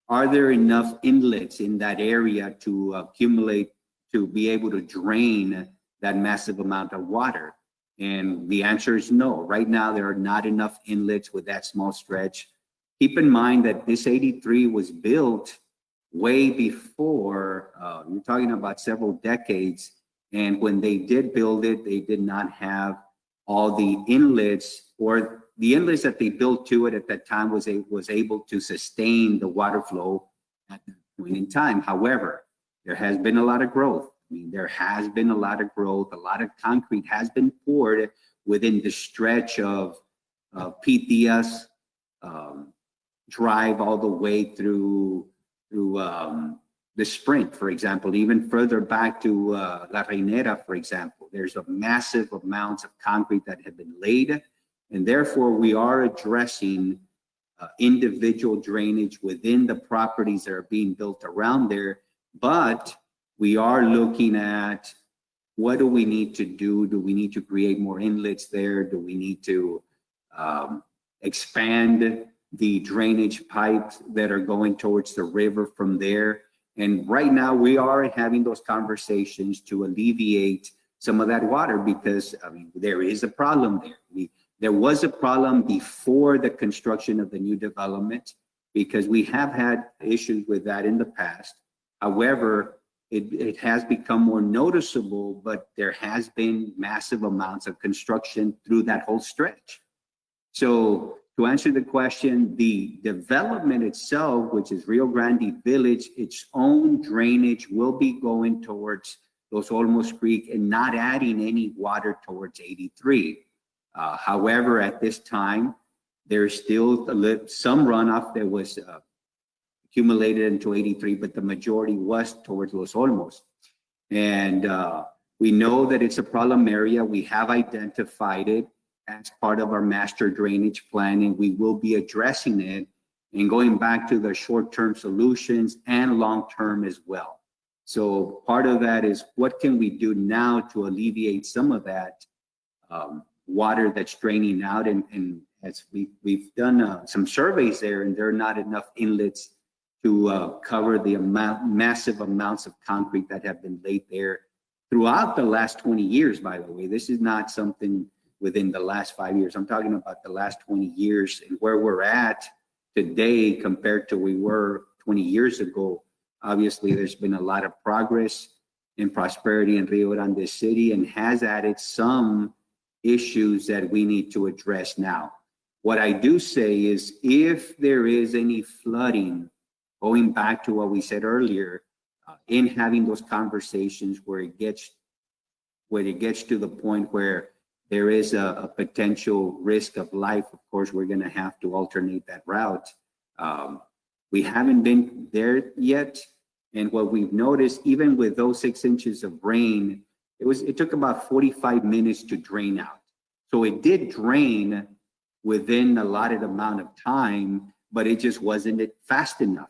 are there enough inlets in that area to accumulate, to be able to drain that massive amount of water? And the answer is no. Right now, there are not enough inlets with that small stretch. Keep in mind that this 83 was built way before, you're talking about several decades. And when they did build it, they did not have all the inlets, or the inlets that they built to it at that time was able to sustain the water flow at that point in time. However, there has been a lot of growth. I mean, there has been a lot of growth. A lot of concrete has been poured within the stretch of Pete Diaz Drive all the way through the Sprint, for example, even further back to La Reinera, for example. There's a massive amounts of concrete that have been laid, and therefore we are addressing individual drainage within the properties that are being built around there. But we are looking at, what do we need to do? Do we need to create more inlets there? Do we need to expand the drainage pipes that are going towards the river from there? And right now we are having those conversations to alleviate some of that water, because I mean, there is a problem there. There was a problem before the construction of the new development, because we have had issues with that in the past. However, it has become more noticeable, but there has been massive amounts of construction through that whole stretch. So to answer the question, the development itself, which is Rio Grande Village, its own drainage will be going towards Los Olmos Creek and not adding any water towards 83. However, at this time, there's still some runoff that was accumulated into 83, but the majority was towards Los Olmos. And we know that it's a problem area. We have identified it as part of our master drainage plan, and we will be addressing it and going back to the short-term solutions and long-term as well. So part of that is, what can we do now to alleviate some of that water that's draining out? And as we've done some surveys there, and there are not enough inlets to cover the massive amounts of concrete that have been laid there throughout the last 20 years, by the way. This is not something within the last 5 years. I'm talking about the last 20 years, and where we're at today compared to we were 20 years ago. Obviously, there's been a lot of progress and prosperity in Rio Grande City, and has added some issues that we need to address now. What I do say is, if there is any flooding, going back to what we said earlier, in having those conversations where it gets to the point where there is a potential risk of life, of course, we're going to have to alternate that route. We haven't been there yet. And what we've noticed, even with those 6 inches of rain, it took about 45 minutes to drain out. So it did drain within the allotted amount of time, but it just wasn't fast enough.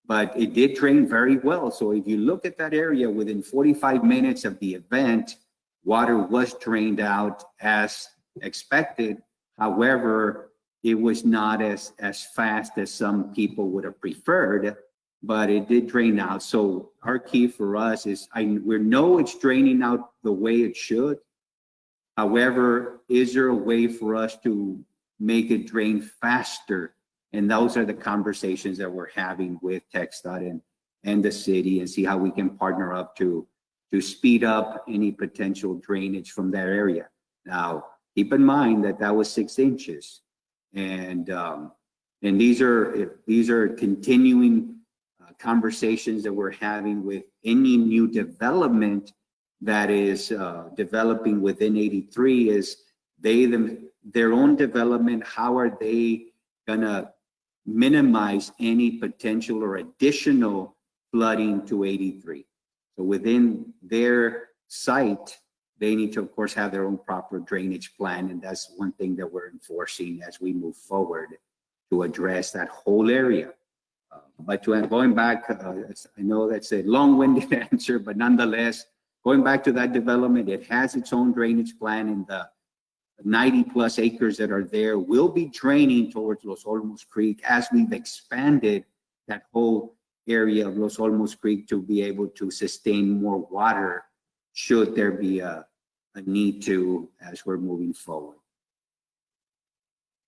But it did drain very well. So if you look at that area, within 45 minutes of the event, water was drained out as expected. However, it was not as fast as some people would have preferred, but it did drain out. So our key for us is, we know it's draining out the way it should. However, is there a way for us to make it drain faster? And those are the conversations that we're having with TxDOT and the city, and see how we can partner up to speed up any potential drainage from that area. Now, keep in mind that that was 6 inches, and these are continuing conversations that we're having with any new development that is developing within 83 is their own development. How are they gonna minimize any potential or additional flooding to 83? So within their site, they need to, of course, have their own proper drainage plan, and that's one thing that we're enforcing as we move forward to address that whole area. But going back, I know that's a long-winded answer, but nonetheless, going back to that development, it has its own drainage plan, and the 90+ acres that are there will be draining towards Los Olmos Creek as we've expanded that whole area of Los Olmos Creek to be able to sustain more water should there be a need to as we're moving forward.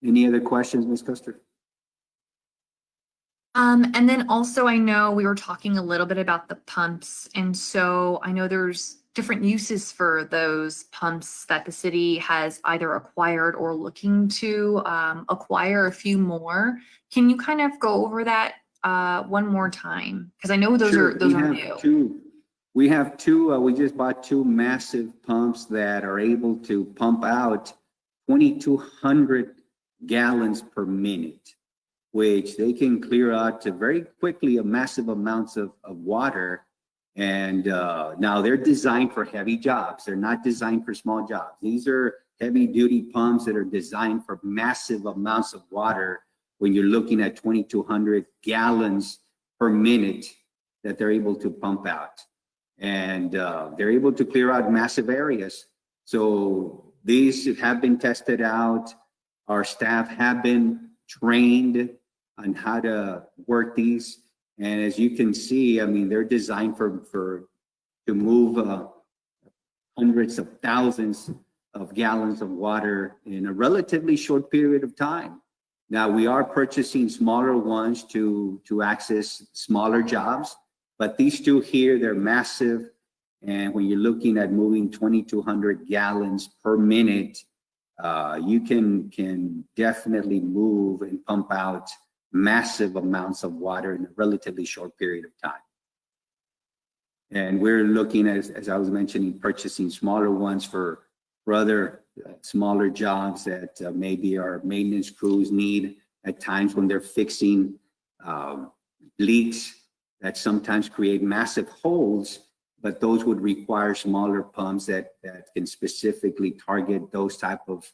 Any other questions, Ms. Custer? And then also I know we were talking a little bit about the pumps, and so I know there's different uses for those pumps that the city has either acquired or looking to acquire a few more. Can you kind of go over that one more time? Because I know those Sure. are new. We have two, we just bought two massive pumps that are able to pump out 2,200 gallons per minute, which they can clear out to very quickly a massive amounts of water. And now they're designed for heavy jobs. They're not designed for small jobs. These are heavy duty pumps that are designed for massive amounts of water when you're looking at 2,200 gallons per minute that they're able to pump out. And they're able to clear out massive areas. So these have been tested out. Our staff have been trained on how to work these. And as you can see, I mean, they're designed to move hundreds of thousands of gallons of water in a relatively short period of time. Now, we are purchasing smaller ones to access smaller jobs, but these two here, they're massive. And when you're looking at moving 2,200 gallons per minute, you can definitely move and pump out massive amounts of water in a relatively short period of time. And we're looking at, as I was mentioning, purchasing smaller ones for other smaller jobs that maybe our maintenance crews need at times when they're fixing leaks that sometimes create massive holes, but those would require smaller pumps that can specifically target those type of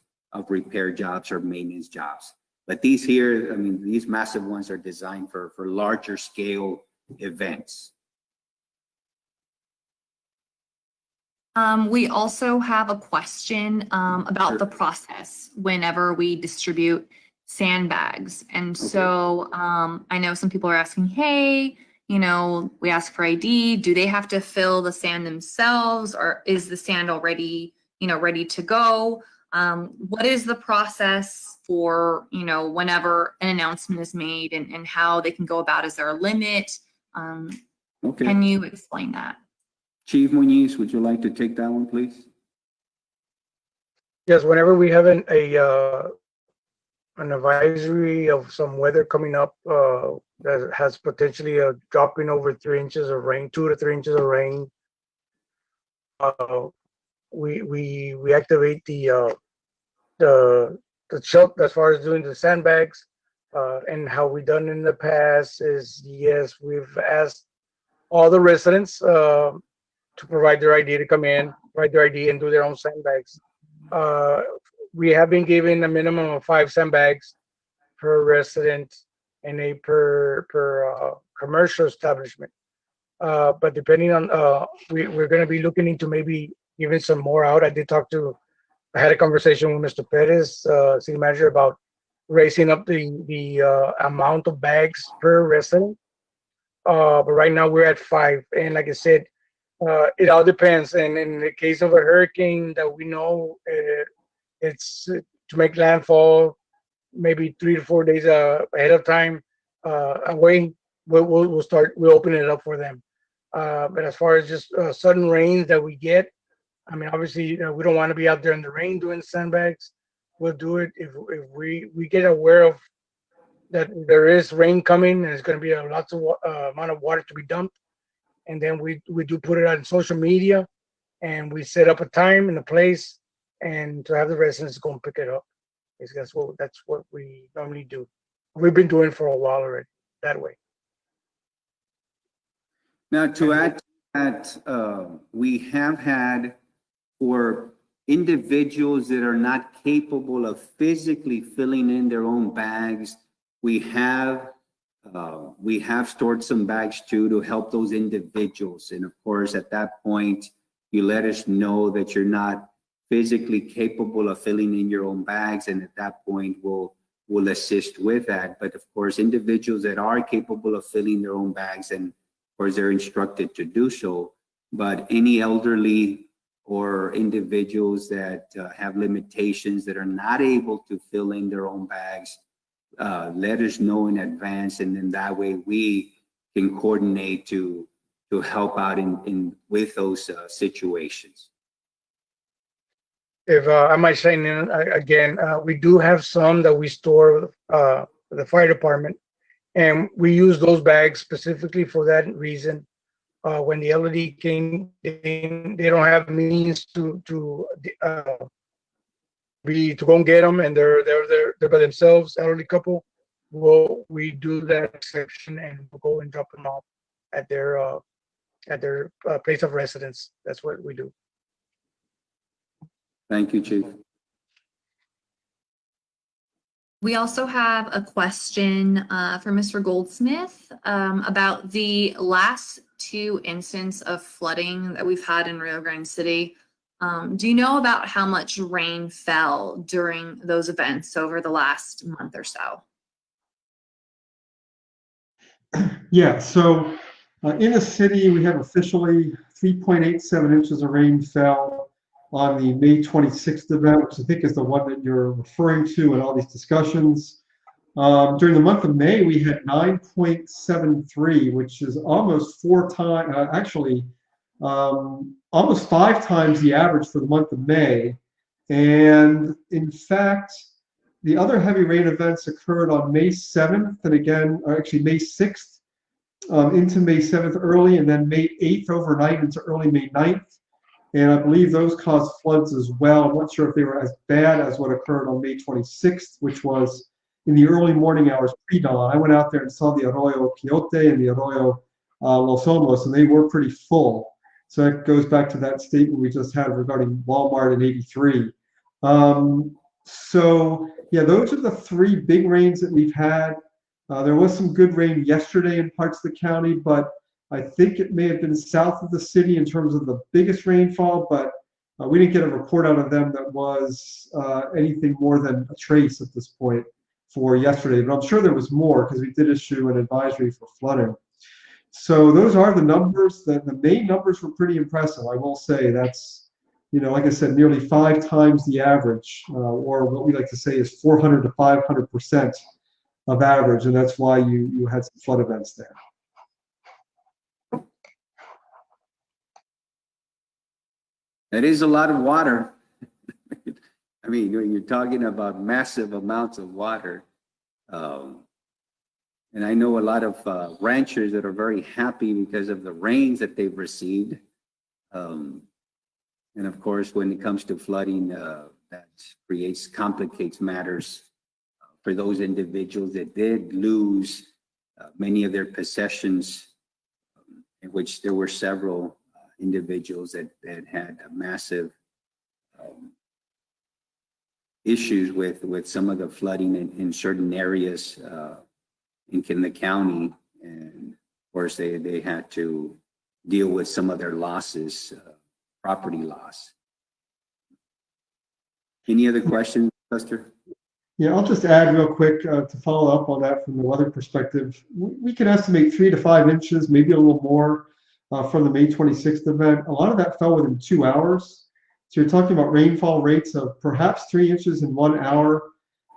repair jobs or maintenance jobs. But these here, I mean, these massive ones are designed for larger scale events. We also have a question about Sure. the process whenever we distribute sandbags. And so I know some people are asking, hey, you know, we ask for ID. Do they have to fill the sand themselves, or is the sand already, you know, ready to go? What is the process for, you know, whenever an announcement is made and how they can go about? Is there a limit? Can you explain that? Chief Muñiz, would you like to take that one, please? Yes, whenever we have an advisory of some weather coming up that has potentially a dropping over 3 inches of rain, 2 to 3 inches of rain, we activate the shelf as far as doing the sandbags. And how we done in the past is, yes, we've asked all the residents to provide their ID to come in, provide their ID and do their own sandbags. We have been given a minimum of 5 sandbags per resident and a per commercial establishment. But depending on, we're going to be looking into maybe giving some more out. I had a conversation with Mr. Perez, city manager, about raising up the amount of bags per resident. But right now we're at 5. And like I said, it all depends. And in the case of a hurricane that we know it's to make landfall maybe 3 to 4 days ahead of time away, we'll open it up for them. But as far as just sudden rains that we get, I mean, obviously we don't want to be out there in the rain doing sandbags. We'll do it if we get aware of that there is rain coming, and there's going to be a lots of amount of water to be dumped. And then we do put it on social media, and we set up a time and a place, and to have the residents go and pick it up. That's what we normally do. We've been doing for a while already that way. Now, to add to that, we have had for individuals that are not capable of physically filling in their own bags, we have stored some bags too to help those individuals. And of course, at that point, you let us know that you're not physically capable of filling in your own bags, and at that point, we'll assist with that. But of course, individuals that are capable of filling their own bags, and of course, they're instructed to do so. But any elderly or individuals that have limitations that are not able to fill in their own bags, let us know in advance, and then that way we can coordinate to help out with those situations. If I might say again, we do have some that we store the fire department, and we use those bags specifically for that reason. When the elderly came, they don't have means to go and get them, and they're by themselves, elderly couple. Well, we do that exception, and we'll go and drop them off at their place of residence. That's what we do. Thank you, Chief. We also have a question for Mr. Goldsmith about the last two instances of flooding that we've had in Rio Grande City. Do you know about how much rain fell during those events over the last month or so? Yeah, so in the city, we have officially 3.87 inches of rain fell on the May 26th event, which I think is the one that you're referring to in all these discussions. During the month of May, we had 9.73, which is almost almost 5 times the average for the month of May. And in fact, the other heavy rain events occurred on May 7th, and again, or actually May 6th into May 7th early, and then May 8th overnight into early May 9th. And I believe those caused floods as well. I'm not sure if they were as bad as what occurred on May 26th, which was in the early morning hours pre-dawn. I went out there and saw the Arroyo Quixote and the Arroyo Los Olmos, and they were pretty full. So that goes back to that statement we just had regarding Walmart in '83. So yeah, those are the 3 big rains that we've had. There was some good rain yesterday in parts of the county, but I think it may have been south of the city in terms of the biggest rainfall, but we didn't get a report out of them that was anything more than a trace at this point for yesterday. But I'm sure there was more because we did issue an advisory for flooding. So those are the numbers. The main numbers were pretty impressive. I will say that's, like I said, nearly 5 times the average, or what we like to say is 400 to 500% of average, and that's why you had some flood events there. That is a lot of water. I mean, you're talking about massive amounts of water. And I know a lot of ranchers that are very happy because of the rains that they've received. And of course, when it comes to flooding, that complicates matters for those individuals that did lose many of their possessions, in which there were several individuals that had massive issues with some of the flooding in certain areas in the county, and of course they had to deal with some of their losses, property loss. Any other questions, Buster? Yeah, I'll just add real quick to follow up on that from the weather perspective. We can estimate 3 to 5 inches, maybe a little more, from the May 26th event. A lot of that fell within 2 hours. So you're talking about rainfall rates of perhaps 3 inches in 1 hour.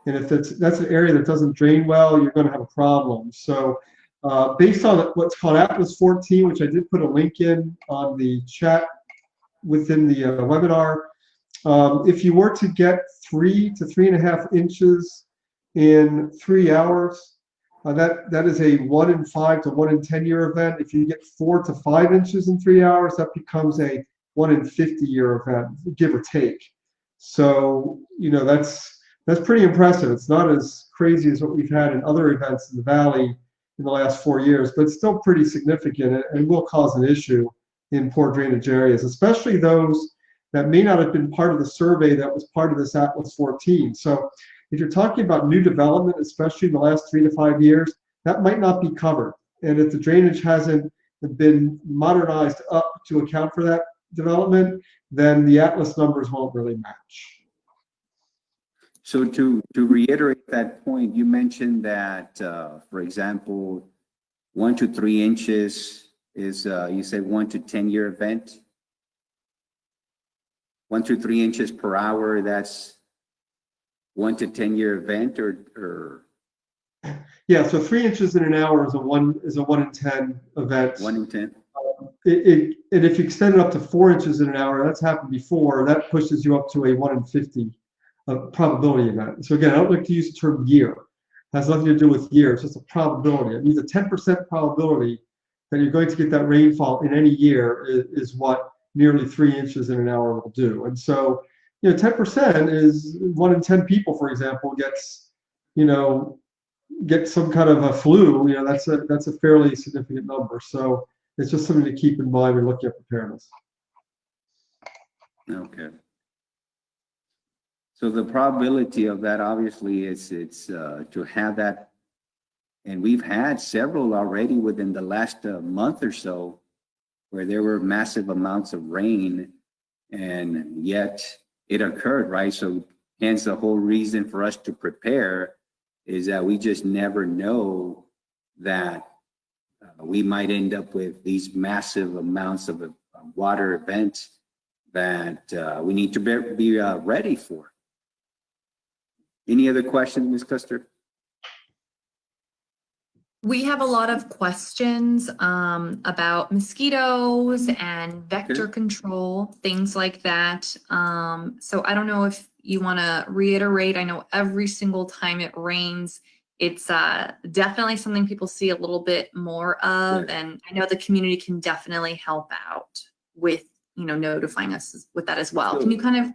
And if that's an area that doesn't drain well, you're going to have a problem. So based on what's called Atlas 14, which I did put a link in on the chat within the webinar, if you were to get 3 to 3.5 inches in 3 hours, That is a 1 in 5 to 1 in 10 year event. If you get 4 to 5 inches in 3 hours, that becomes a 1 in 50 year event, give or take. So, that's pretty impressive. It's not as crazy as what we've had in other events in the valley in the last 4 years, but it's still pretty significant and will cause an issue in poor drainage areas, especially those that may not have been part of the survey that was part of this Atlas 14. So if you're talking about new development, especially in the last 3 to 5 years, that might not be covered. And if the drainage hasn't been modernized up to account for that development, then the Atlas numbers won't really match. So to reiterate that point, you mentioned that, for example, 1 to 3 inches is, you said 1 to 10 year event. 1 to 3 inches per hour, that's 1 to 10 year event, or Yeah, so 3 inches in an hour is a 1 in 10 event. 1 in 10? And if you extend it up to 4 inches in an hour, that's happened before, that pushes you up to a 1 in 50 probability event. So again, I don't like to use the term year. It has nothing to do with year, it's just a probability. It means a 10% probability that you're going to get that rainfall in any year is what nearly 3 inches in an hour will do. And so, 10% is 1 in 10 people, for example, gets some kind of a flu. That's a fairly significant number. So it's just something to keep in mind when looking at preparedness. Okay. So the probability of that obviously is to have that, and we've had several already within the last month or so where there were massive amounts of rain, and yet it occurred, right? So hence the whole reason for us to prepare is that we just never know that we might end up with these massive amounts of water events that we need to be ready for. Any other questions, Ms. Custer? We have a lot of questions about mosquitoes and vector control, things like that. So I don't know if you want to reiterate. I know every single time it rains, it's definitely something people see a little bit more of. Right. And I know the community can definitely help out with, notifying us with that as well. Sure. Can you kind of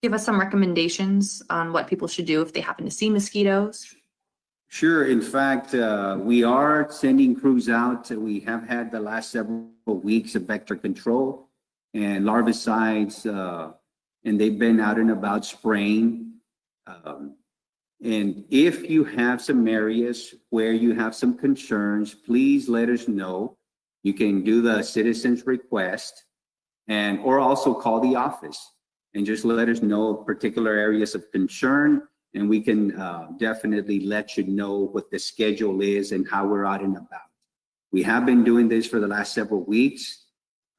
give us some recommendations on what people should do if they happen to see mosquitoes? Sure. In fact, we are sending crews out. We have had the last several weeks of vector control and larvicides, and they've been out and about spraying. And if you have some areas where you have some concerns, please let us know. You can do the citizen's request or also call the office and just let us know particular areas of concern. And we can definitely let you know what the schedule is and how we're out and about. We have been doing this for the last several weeks.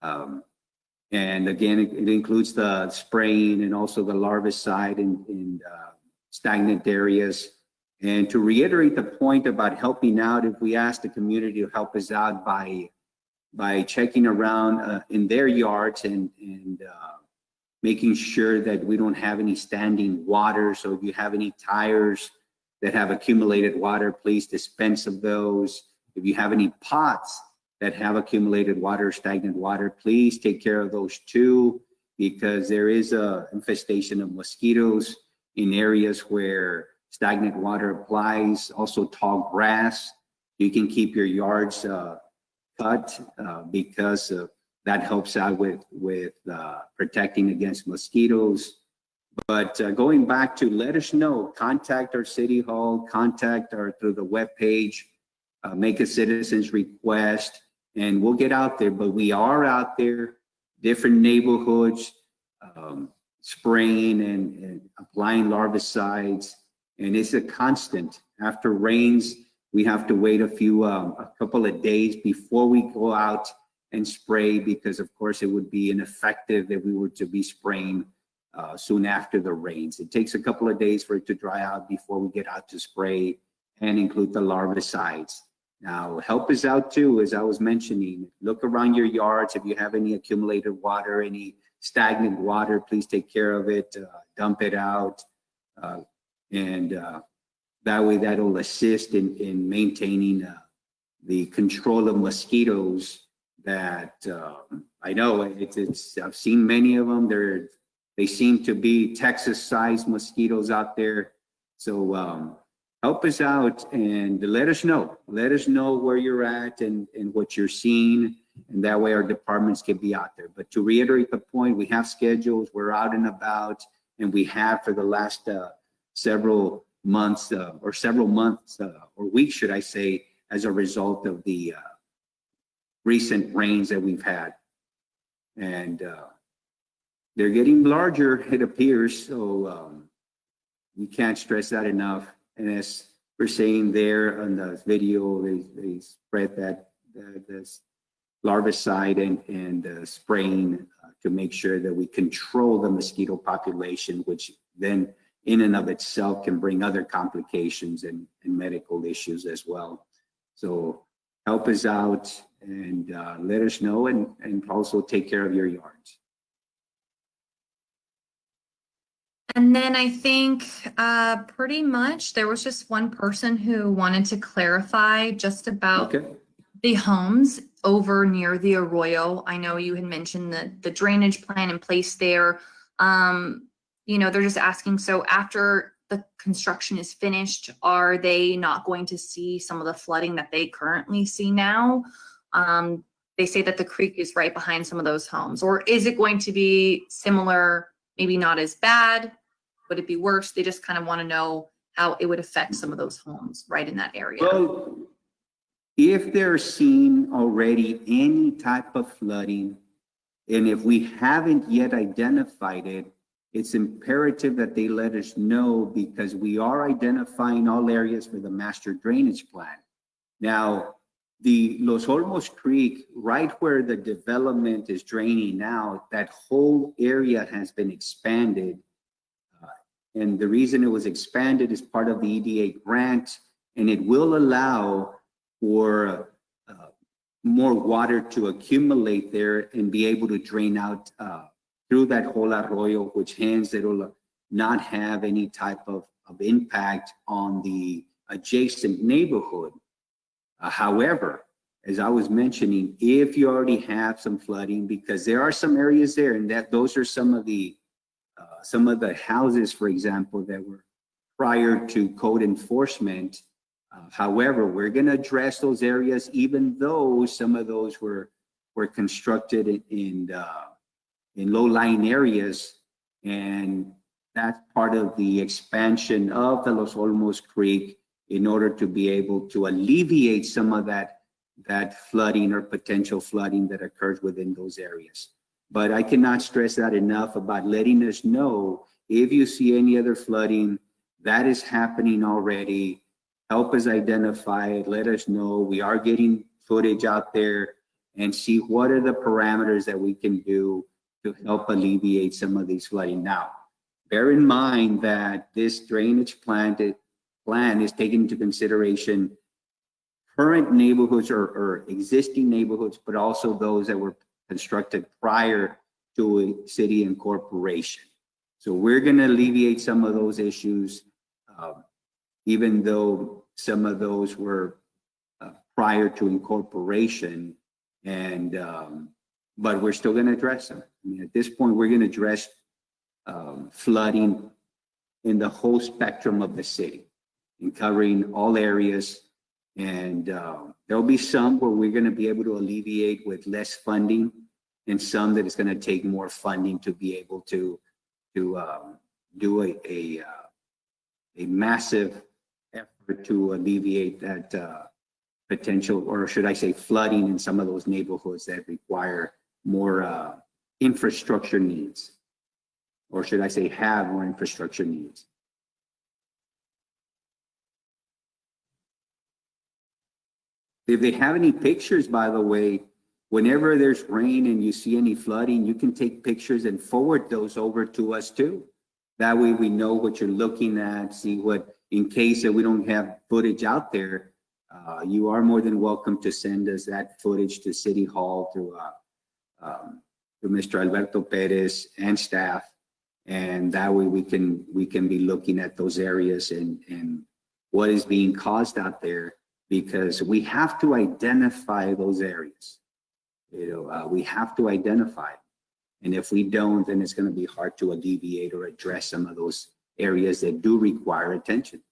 And again, it includes the spraying and also the larvicide in stagnant areas. And to reiterate the point about helping out, if we ask the community to help us out by checking around in their yards and making sure that we don't have any standing water. So if you have any tires that have accumulated water, please dispense of those. If you have any pots that have accumulated water, stagnant water, please take care of those too, because there is a infestation of mosquitoes in areas where stagnant water applies. Also tall grass. You can keep your yards cut because that helps out with protecting against mosquitoes. But going back to let us know, contact our city hall, contact our through the webpage, make a citizen's request, and we'll get out there. But we are out there, different neighborhoods, spraying and applying larvicides, and it's a constant. After rains, we have to wait a couple of days before we go out and spray, because of course it would be ineffective if we were to be spraying soon after the rains. It takes a couple of days for it to dry out before we get out to spray and include the larvicides. Now, help us out too, as I was mentioning. Look around your yards. If you have any accumulated water, any stagnant water, please take care of it, dump it out. And That way, that'll assist in maintaining the control of mosquitoes that I know I've seen many of them. They seem to be Texas-sized mosquitoes out there. So help us out and let us know. Let us know where you're at and what you're seeing. And that way our departments can be out there. But to reiterate the point, we have schedules, we're out and about, and we have for the last several months or weeks, should I say, as a result of the recent rains that we've had. And they're getting larger, it appears. So we can't stress that enough. And as we're saying there on the video, they spread that this larvicide and spraying to make sure that we control the mosquito population, which then in and of itself can bring other complications and medical issues as well. So help us out and let us know and also take care of your yards. And then I think pretty much there was just one person who wanted to clarify just about the homes over near the Arroyo. I know you had mentioned the drainage plan in place there. You know, they're just asking, so after the construction is finished, are they not going to see some of the flooding that they currently see now? They say that the creek is right behind some of those homes. Or is it going to be similar, maybe not as bad? Would it be worse? They just kind of want to know how it would affect some of those homes right in that area. Well, if they're seeing already any type of flooding, and if we haven't yet identified it, it's imperative that they let us know, because we are identifying all areas for the master drainage plan. Now, the Los Olmos Creek, right where the development is draining now, that whole area has been expanded. And the reason it was expanded is part of the EDA grant, and it will allow for more water to accumulate there and be able to drain out through that whole arroyo, which hence it'll not have any type of impact on the adjacent neighborhood. However, as I was mentioning, if you already have some flooding, because there are some areas there, and that those are some of the houses, for example, that were prior to code enforcement. However, we're going to address those areas, even though some of those were constructed in low-lying areas, and that's part of the expansion of the Los Olmos Creek in order to be able to alleviate some of that flooding or potential flooding that occurs within those areas. But I cannot stress that enough about letting us know if you see any other flooding that is happening already. Help us identify it, let us know. We are getting footage out there and see what are the parameters that we can do to help alleviate some of these flooding. Now, bear in mind that this drainage plan is taking into consideration current neighborhoods or existing neighborhoods, but also those that were constructed prior to a city incorporation. So we're going to alleviate some of those issues, even though some of those were prior to incorporation, and but we're still going to address them. I mean, at this point, we're going to address flooding in the whole spectrum of the city, and covering all areas. And there'll be some where we're going to be able to alleviate with less funding, and some that it's going to take more funding to be able to do a massive effort to alleviate that potential, or should I say flooding, in some of those neighborhoods that require more infrastructure needs, or should I say have more infrastructure needs. If they have any pictures, by the way, whenever there's rain and you see any flooding, you can take pictures and forward those over to us too. That way we know what you're looking at, see what, in case that we don't have footage out there, you are more than welcome to send us that footage to City Hall, to Mr. Alberto Perez and staff. And that way we can be looking at those areas and what is being caused out there, because we have to identify those areas. We have to identify. And if we don't, then it's going to be hard to alleviate or address some of those areas that do require attention.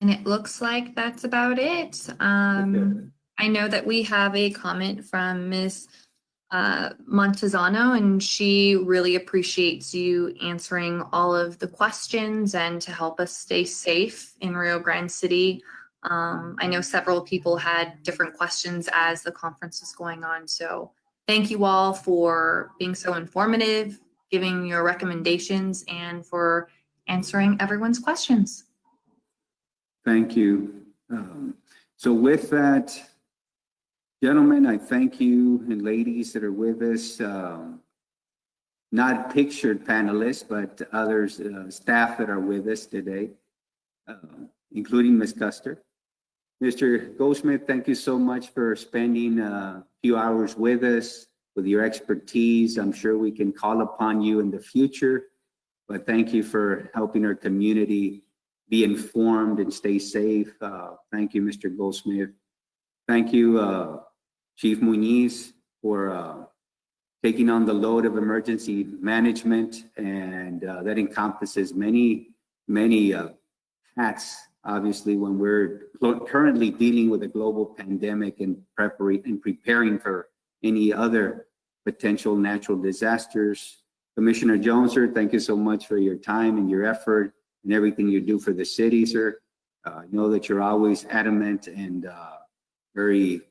And it looks like that's about it. I know that we have a comment from Ms. Montezano, and she really appreciates you answering all of the questions and to help us stay safe in Rio Grande City. I know several people had different questions as the conference was going on. So thank you all for being so informative, giving your recommendations, and for answering everyone's questions. Thank you. So with that, gentlemen, I thank you, and ladies that are with us, not pictured panelists, but others, staff that are with us today, including Ms. Custer. Mr. Goldsmith, thank you so much for spending a few hours with us, with your expertise. I'm sure we can call upon you in the future, but thank you for helping our community be informed and stay safe. Thank you, Mr. Goldsmith. Thank you, Chief Muñiz, for taking on the load of emergency management, and that encompasses many hats. Obviously, when we're currently dealing with a global pandemic and preparing for any other potential natural disasters. Commissioner Jones, sir, thank you so much for your time and your effort and everything you do for the city, sir. I know that you're always adamant and very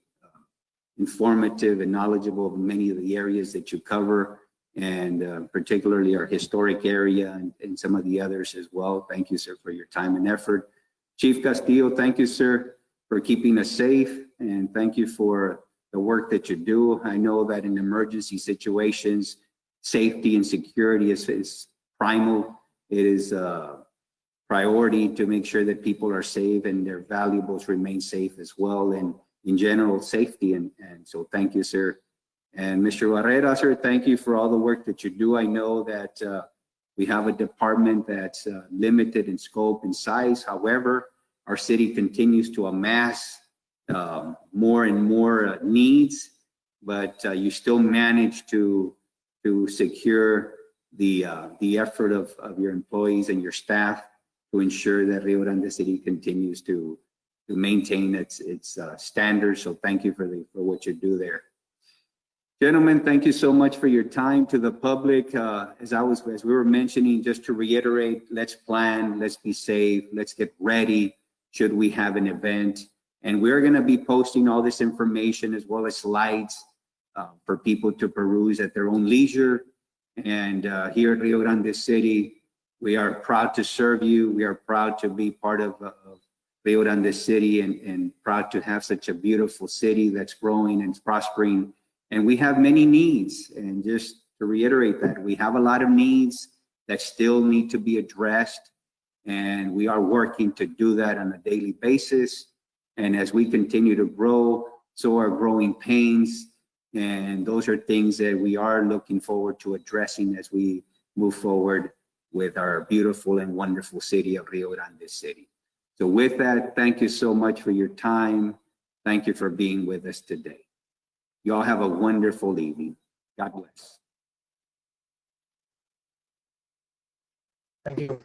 informative and knowledgeable of many of the areas that you cover, and particularly our historic area and some of the others as well. Thank you, sir, for your time and effort. Chief Castillo, thank you, sir, for keeping us safe, and thank you for the work that you do. I know that in emergency situations, safety and security is primal. It is a priority to make sure that people are safe and their valuables remain safe as well, and in general safety. And so thank you, sir. And Mr. Barrera, sir, thank you for all the work that you do. I know that we have a department that's limited in scope and size. However, our city continues to amass more and more needs, but you still manage to secure the effort of your employees and your staff to ensure that Rio Grande City continues to maintain its standards. So thank you for what you do there. Gentlemen, thank you so much for your time. To the public, as we were mentioning, just to reiterate, let's plan, let's be safe, let's get ready should we have an event. And we're going to be posting all this information as well as slides for people to peruse at their own leisure. And here at Rio Grande City, we are proud to serve you. We are proud to be part of Rio Grande City, and proud to have such a beautiful city that's growing and prospering. And we have many needs. And just to reiterate that, we have a lot of needs that still need to be addressed. And we are working to do that on a daily basis. And as we continue to grow, so are growing pains. And those are things that we are looking forward to addressing as we move forward with our beautiful and wonderful city of Rio Grande City. So with that, thank you so much for your time. Thank you for being with us today. You all have a wonderful evening. God bless. Thank you.